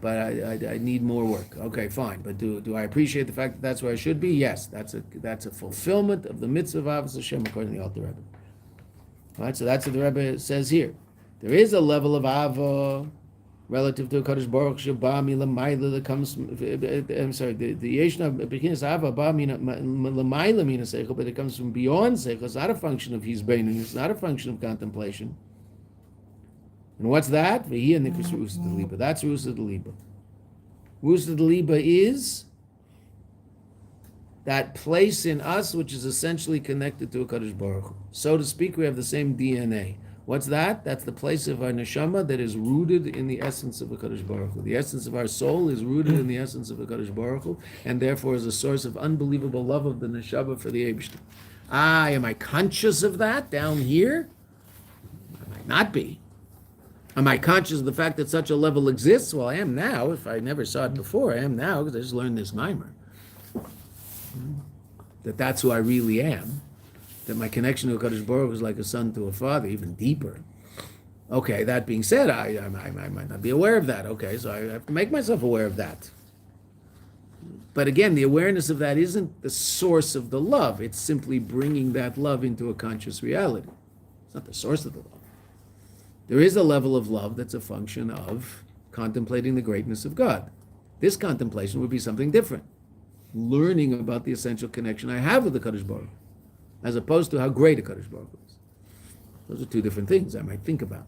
But I need more work. Okay, fine. But do I appreciate the fact that that's where I should be? Yes. That's a fulfillment of the mitzvah of Avas Hashem according to the Alter Rebbe. All right, so that's what the Rebbe says here. There is a level of Ava relative to Kadosh Baruch Sheba Milamayla that comes from, the Yeshna Bechinas Ava Ba Milamayla Mina Seichel, but it comes from beyond Seichel. It's not a function of Hizbein, it's not a function of contemplation. And what's that? V'hi and Nikus Rusa Deliba. That's Rusa Deliba. Rusa Deliba is that place in us which is essentially connected to a Kadosh Baruch Hu. So to speak, we have the same DNA. What's that? That's the place of our neshama that is rooted in the essence of a Kadosh Baruch Hu. The essence of our soul is rooted in the essence of a Kadosh Baruch Hu, and therefore is a source of unbelievable love of the neshama for the Eibishter. Am I conscious of that down here? I might not be. Am I conscious of the fact that such a level exists? Well, I am now. If I never saw it before, I am now, because I just learned this mimer. That's who I really am. That my connection to HaKadosh Baruch Hu is like a son to a father, even deeper. Okay, that being said, I might not be aware of that. Okay, so I have to make myself aware of that. But again, the awareness of that isn't the source of the love. It's simply bringing that love into a conscious reality. It's not the source of the love. There is a level of love that's a function of contemplating the greatness of God. This contemplation would be something different. Learning about the essential connection I have with the Kadosh Baruch Hu, as opposed to how great a Kadosh Baruch Hu is. Those are two different things I might think about.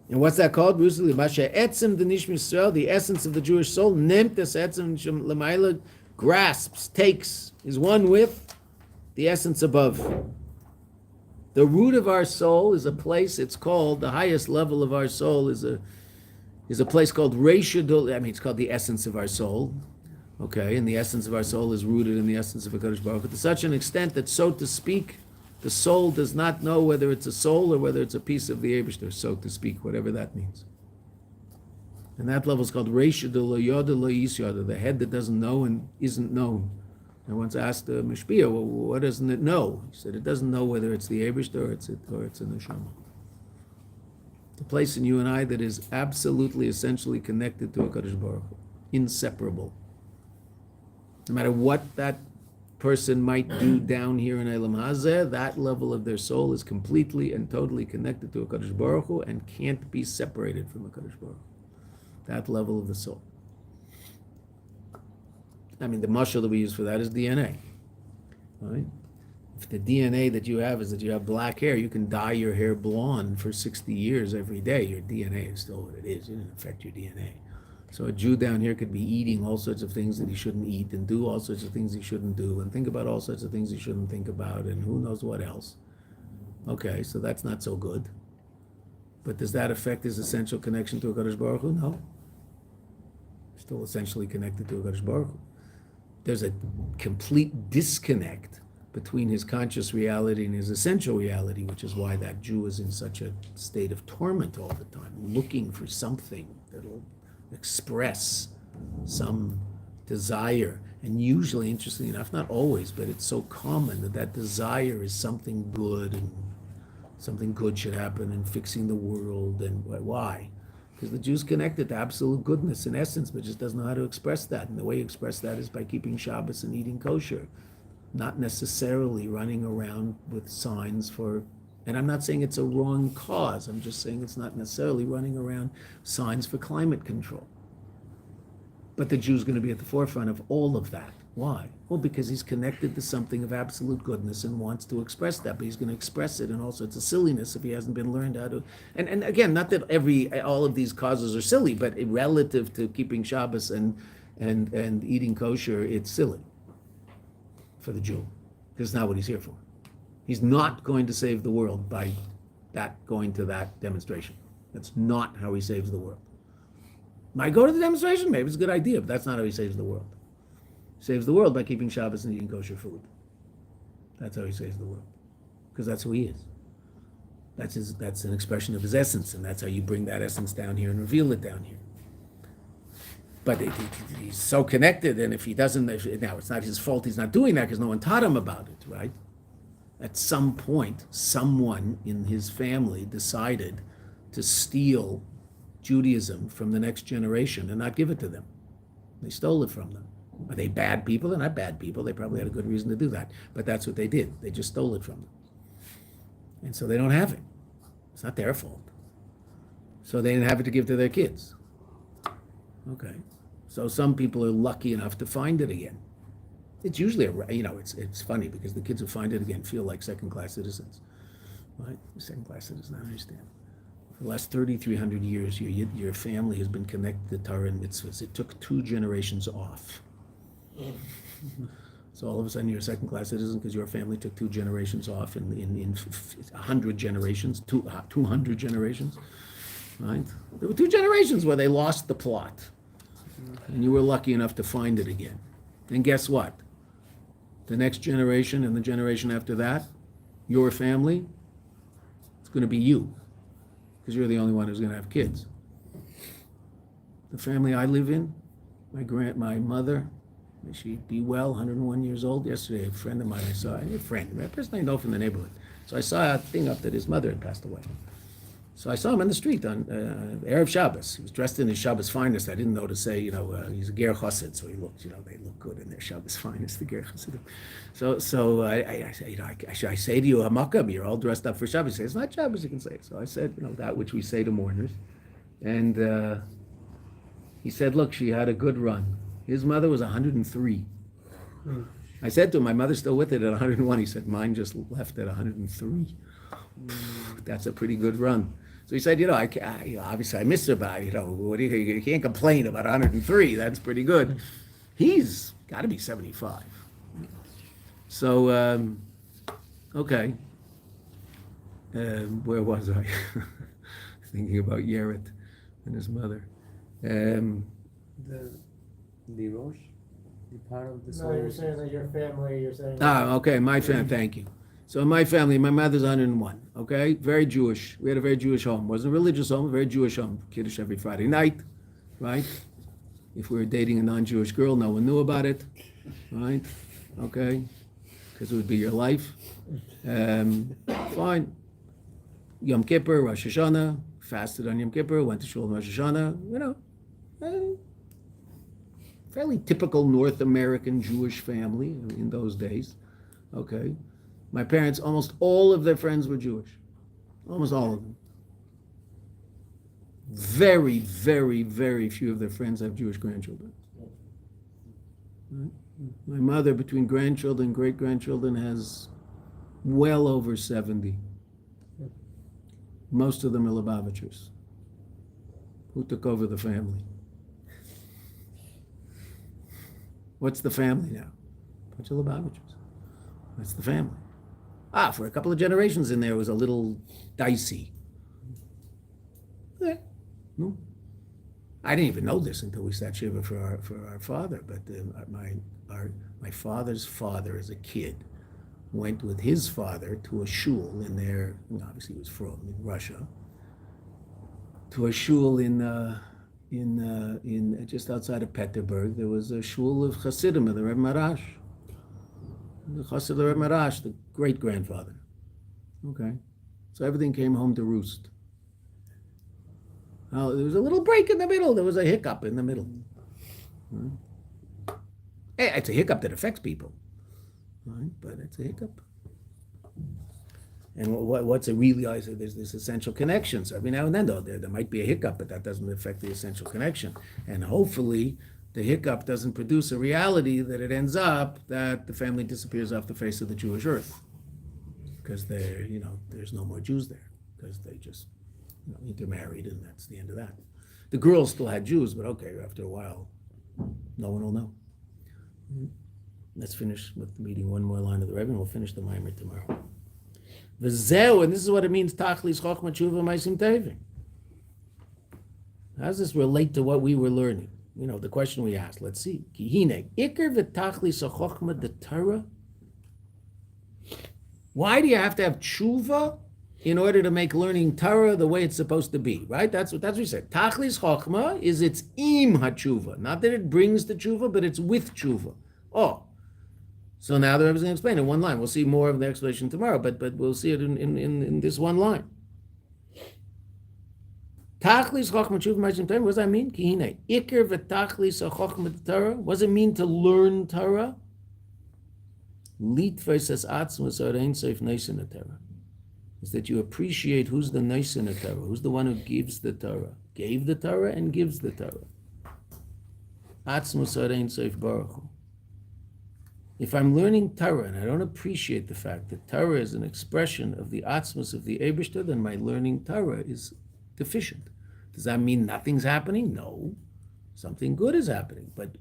And what's that called? The essence of the Jewish soul, grasps, takes, is one with the essence above. The root of our soul is a place, it's called, the highest level of our soul is a place called Reishadul, it's called the essence of our soul. Okay, and the essence of our soul is rooted in the essence of HaKadosh Baruch Hu, to such an extent that, so to speak, the soul does not know whether it's a soul or whether it's a piece of the Eibishter, so to speak, whatever that means. And that level is called Reishadul Yoda Lo Yisyada, the head that doesn't know and isn't known. I once asked Mishpia, well, what doesn't it know? He said, it doesn't know whether it's the Eibishter or it's a neshama. The place in you and I that is absolutely, essentially connected to HaKadosh Baruch Hu, inseparable. No matter what that person might do down here in Elam Hazeh, that level of their soul is completely and totally connected to HaKadosh Baruch Hu and can't be separated from HaKadosh Baruch Hu. That level of the soul. I mean, the mashal that we use for that is DNA, right? If the DNA that you have is that you have black hair, you can dye your hair blonde for 60 years every day. Your DNA is still what it is. It doesn't affect your DNA. So a Jew down here could be eating all sorts of things that he shouldn't eat and do all sorts of things he shouldn't do and think about all sorts of things he shouldn't think about and who knows what else. Okay, so that's not so good. But does that affect his essential connection to HaKadosh Baruch Hu? No. Still essentially connected to HaKadosh Baruch Hu. There's a complete disconnect between his conscious reality and his essential reality, which is why that Jew is in such a state of torment all the time, looking for something that'll express some desire. And usually, interestingly enough, not always, but it's so common that that desire is something good and something good should happen and fixing the world. And why? Because the Jew's connected to absolute goodness in essence, but just doesn't know how to express that. And the way you express that is by keeping Shabbos and eating kosher, not necessarily running around with signs for, and I'm not saying it's a wrong cause, I'm just saying it's not necessarily running around signs for climate control. But the Jew's going to be at the forefront of all of that. Why? Well, because he's connected to something of absolute goodness and wants to express that, but he's going to express it in all sorts of silliness if he hasn't been learned how to. And again, not that all of these causes are silly, but relative to keeping Shabbos and eating kosher, it's silly for the Jew. That's not what he's here for. He's not going to save the world by going to that demonstration. That's not how he saves the world. Might go to the demonstration, maybe it's a good idea, but that's not how he saves the world. He saves the world by keeping Shabbos and eating kosher food. That's how he saves the world. Because that's who he is. That's an expression of his essence, and that's how you bring that essence down here and reveal it down here. But he's so connected, and if he doesn't, now it's not his fault he's not doing that because no one taught him about it, right? At some point, someone in his family decided to steal Judaism from the next generation and not give it to them. They stole it from them. Are they bad people? They're not bad people. They probably had a good reason to do that. But that's what they did. They just stole it from them. And so they don't have it. It's not their fault. So they didn't have it to give to their kids. Okay. So some people are lucky enough to find it again. It's usually, it's funny because the kids who find it again feel like second-class citizens. Right? Second-class citizens, I understand. For the last 3,300 years, your family has been connected to Torah and mitzvahs. It took 2 generations off. So all of a sudden you're a second-class citizen because your family took 2 generations off in 100 generations, 200 generations, right? There were 2 generations where they lost the plot, and you were lucky enough to find it again. And guess what? The next generation and the generation after that, your family, it's going to be you, because you're the only one who's going to have kids. The family I live in, my mother, may she be well, 101 years old. Yesterday, a friend of mine a person I know from the neighborhood. So I saw a thing up that his mother had passed away. So I saw him on the street on Erev Shabbos. He was dressed in his Shabbos finest. I didn't know to say, he's a Ger Chassid, so he looked, they look good in their Shabbos finest, the Ger Chassidim. So I say to you, Hamakam, you're all dressed up for Shabbos. He says, it's not Shabbos, you can say. So I said, that which we say to mourners. And he said, look, she had a good run. His mother was 103. I said to him, my mother's still with it at 101. He said, mine just left at 103. That's a pretty good run. So he said, obviously I miss her, but you can't complain about 103. That's pretty good. He's got to be 75. So, okay. Where was I? Thinking about Yerit and his mother. The Rosh, the part of the soul. No, you're saying that your family, Okay, my family, thank you. So my family, my mother's 101, okay? Very Jewish. We had a very Jewish home. Wasn't a religious home, a very Jewish home. Kiddush every Friday night, right? If we were dating a non-Jewish girl, no one knew about it, right? Okay? Because it would be your life. Fine. Yom Kippur, Rosh Hashanah, fasted on Yom Kippur, went to shul on Rosh Hashanah, fairly typical North American Jewish family in those days. Okay. My parents, almost all of their friends were Jewish. Almost all of them. Very, very, very few of their friends have Jewish grandchildren. Right? My mother, between grandchildren and great-grandchildren, has well over 70. Most of them are Lubavitchers. Who took over the family? What's the family now? A bunch of Lubavitchers. That's the family. For a couple of generations in there, it was a little dicey. No. I didn't even know this until we sat shiva for our father. But my father's father, as a kid, went with his father to a shul in there. Obviously, he was from in Russia. To a shul in just outside of Petersburg. There was a shul of Hasidim of the Rebbe Marash. The Chassid of the Rebbe Marash, the great grandfather. Okay, so everything came home to roost. There was a little break in the middle. There was a hiccup in the middle. Right? Hey, it's a hiccup that affects people, right? But it's a hiccup. And what's a really? There's this essential connection. So every now and then, though, there might be a hiccup, but that doesn't affect the essential connection. And hopefully, the hiccup doesn't produce a reality that it ends up that the family disappears off the face of the Jewish earth, because there's no more Jews there, because they just intermarried, and that's the end of that. The girls still had Jews, but okay, after a while, no one will know. Let's finish with reading one more line of the Rebbe, and we'll finish the Maimer tomorrow. V'zeu, and this is what it means, Tachlis Chochma Tshuva Maisim Tevim. How does this relate to what we were learning? The question we asked. Let's see. Kihine, Iker v'Tachlis Chochma de Torah. Why do you have to have tshuva in order to make learning Torah the way it's supposed to be, right? That's what we said. Tachlis Chochma is its im hatshuva. Not that it brings the tshuva, but it's with tshuva. So now the Rebbe is going to explain in one line. We'll see more of the explanation tomorrow, but we'll see it in this one line. Tachlis Chochma Tshuva Ma'asim Tevim. What does that mean? Kihine Iker v'Tachlis Chochma Torah. What does it mean to learn Torah? Litfes es atzmus orein soif neisen Torah. Is that you appreciate who's the neisen Torah, who's the one who gives the Torah, gave the Torah and gives the Torah. Atzmus orein soif baruch hu. If I'm learning Torah and I don't appreciate the fact that Torah is an expression of the atzmus of the Eibishter, then my learning Torah is deficient. Does that mean nothing's happening? No. Something good is happening. But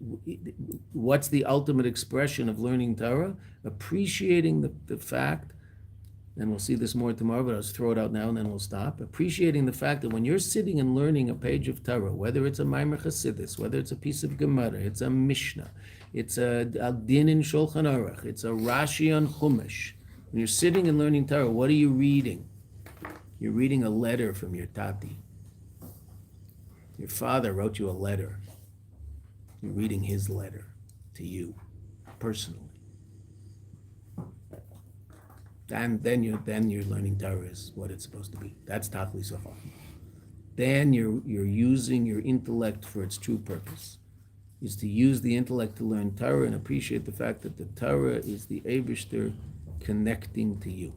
what's the ultimate expression of learning Torah? Appreciating the fact, and we'll see this more tomorrow, but I'll just throw it out now and then we'll stop. Appreciating the fact that when you're sitting and learning a page of Torah, whether it's a Maimer Chassidus, whether it's a piece of Gemara, it's a Mishnah, it's a Din in Shulchan Aruch, it's a Rashi on Chumash. When you're sitting and learning Torah, what are you reading? You're reading a letter from your tati. Your father wrote you a letter. You're reading his letter to you, personally. And then you're learning Torah is what it's supposed to be. That's Tachlis Chochma. Then you're using your intellect for its true purpose. Is to use the intellect to learn Torah and appreciate the fact that the Torah is the Eibishter connecting to you,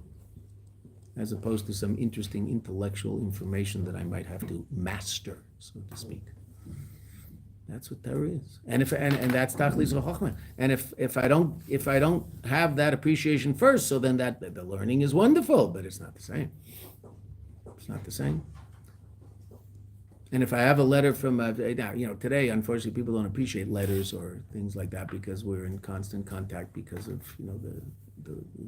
as opposed to some interesting intellectual information that I might have to master, so to speak. That's what Torah is, and that's Tachlis Chochma. And if I don't have that appreciation first, so then that the learning is wonderful, but it's not the same. It's not the same. And if I have a letter from today, unfortunately, people don't appreciate letters or things like that because we're in constant contact because of the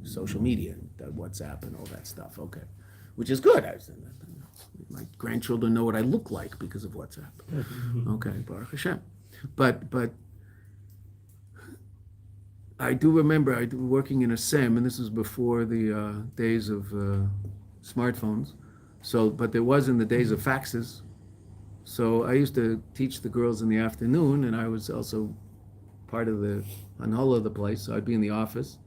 social media and the WhatsApp and all that stuff. Okay, which is good. My grandchildren know what I look like because of WhatsApp. Okay, Baruch Hashem. But I do remember I was working in a SEM, and this was before the days of smartphones. But there was in the days of faxes. So I used to teach the girls in the afternoon, and I was also part of the Hanhola of the place. So I'd be in the office.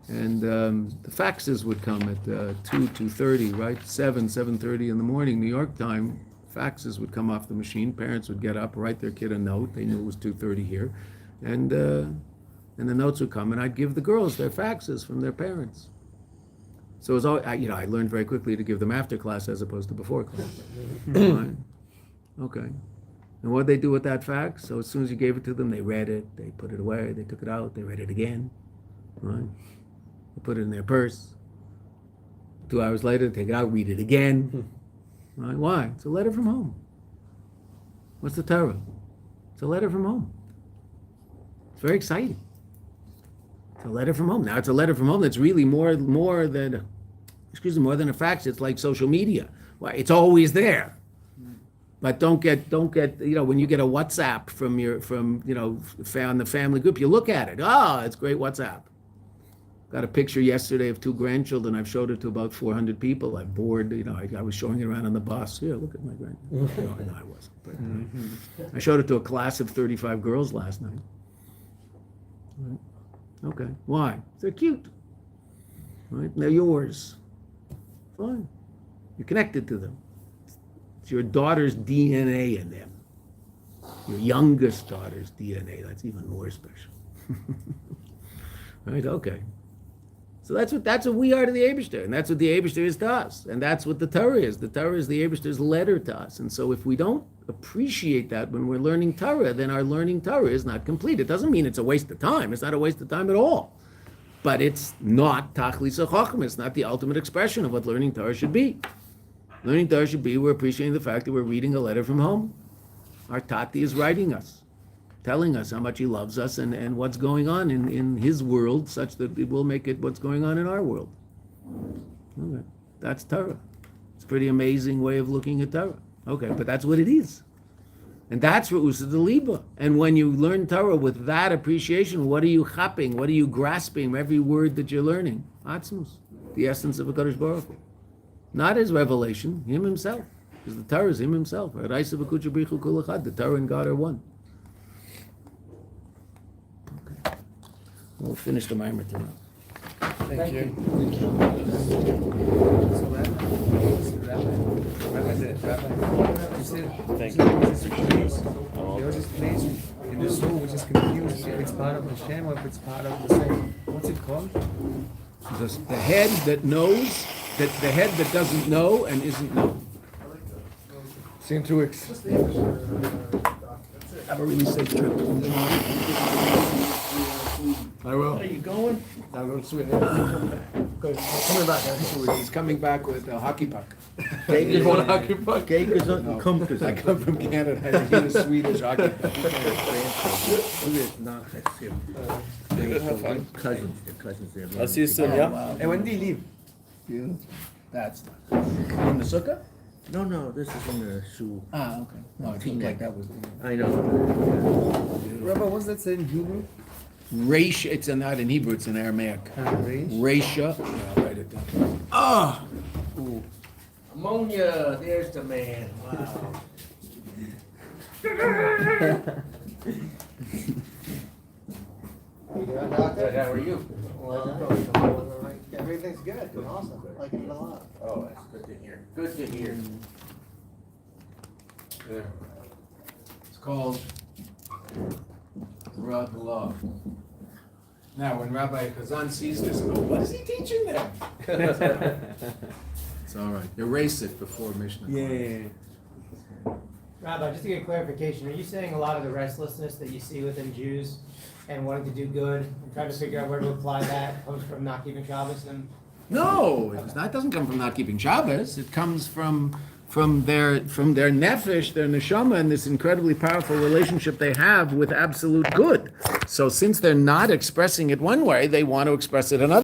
And the faxes would come at 2:30, right? 7:30 in the morning, New York time. Faxes would come off the machine. Parents would get up, write their kid a note. They knew it was 2:30 here, and the notes would come, and I'd give the girls their faxes from their parents. So it was all, I learned very quickly to give them after class as opposed to before class. Right? Okay. And what did they do with that fax? So as soon as you gave it to them, they read it, they put it away, they took it out, they read it again. Right? They put it in their purse. 2 hours later, they take it out, read it again. Right? Why? It's a letter from home. What's the Torah? It's a letter from home. It's very exciting. It's a letter from home. Now it's a letter from home that's really more than a fax. It's like social media. Well, it's always there. But don't get when you get a WhatsApp from the family group, you look at it. It's great WhatsApp. Got a picture yesterday of 2 grandchildren. I've showed it to about 400 people. I'm bored. I was showing it around on the bus. Yeah, look at my grandchildren. No, I wasn't. But, I showed it to a class of 35 girls last night. Right. Okay. Why? They're cute. Right? They're yours. Fine. You're connected to them. It's your daughter's DNA in them. Your youngest daughter's DNA. That's even more special. Right? Okay. So that's what we are to the Eibishter, and that's what the Eibishter is to us, and that's what the Torah is. The Torah is the Eibishter's letter to us, and so if we don't appreciate that when we're learning Torah, then our learning Torah is not complete. It doesn't mean it's a waste of time. It's not a waste of time at all, but it's not Tachlis HaChacham. It's not the ultimate expression of what learning Torah should be. Learning Torah should be we're appreciating the fact that we're reading a letter from home. Our Tati is writing us, telling us how much he loves us and what's going on in his world, such that it will make it what's going on in our world. Okay, that's Torah. It's a pretty amazing way of looking at Torah. Okay, but that's what it is. And that's Re'usa de Liba. And when you learn Torah with that appreciation, what are you chapping? What are you grasping? Every word that you're learning. Atzmus, the essence of HaKadosh Baruch Hu. Not his revelation, him himself. Because the Torah is him himself. The Torah and God are one. Okay. We'll finish the Maimer tomorrow. Thank you. So Rabbi, you said Thank this place, there's this place in the soul which is confused if it's part of Hashem or if it's part of the soul. What's it called? The head that knows, the head that doesn't know and isn't known. See you in 2 weeks. Have a really safe trip. I will. Are you going? I'm going to Sweden. Coming back. He's coming back with a hockey puck. You want a hockey puck? No, I come from Canada. I need a Swedish hockey puck. Have fun. Cousins there. I'll see you soon, yeah? Wow. And when do you leave? That's not. In the sukkah? No, this is in the shoe. Okay. No, it seemed like that was. I know. Rabbi, what's that say in Hebrew? Reisha, it's not in Hebrew, it's in Aramaic. Reisha. Yeah, I'll write it down. Ammonia, there's the man. Wow. Good, how are you? Everything's good. Awesome. Liking it a lot. Oh, that's good to hear. Good to hear. There. It's called Rav Law. Now, when Rabbi Kazan sees this, he'll go, what is he teaching them? It's all right. Erase it before Mishnah. Rabbi, just to get clarification, are you saying a lot of the restlessness that you see within Jews and wanting to do good and trying to figure out where to apply that comes from not keeping Shabbos and No, it doesn't come from not keeping Shabbos. It comes from their nefesh, their neshama, and this incredibly powerful relationship they have with absolute good. So since they're not expressing it one way, they want to express it another.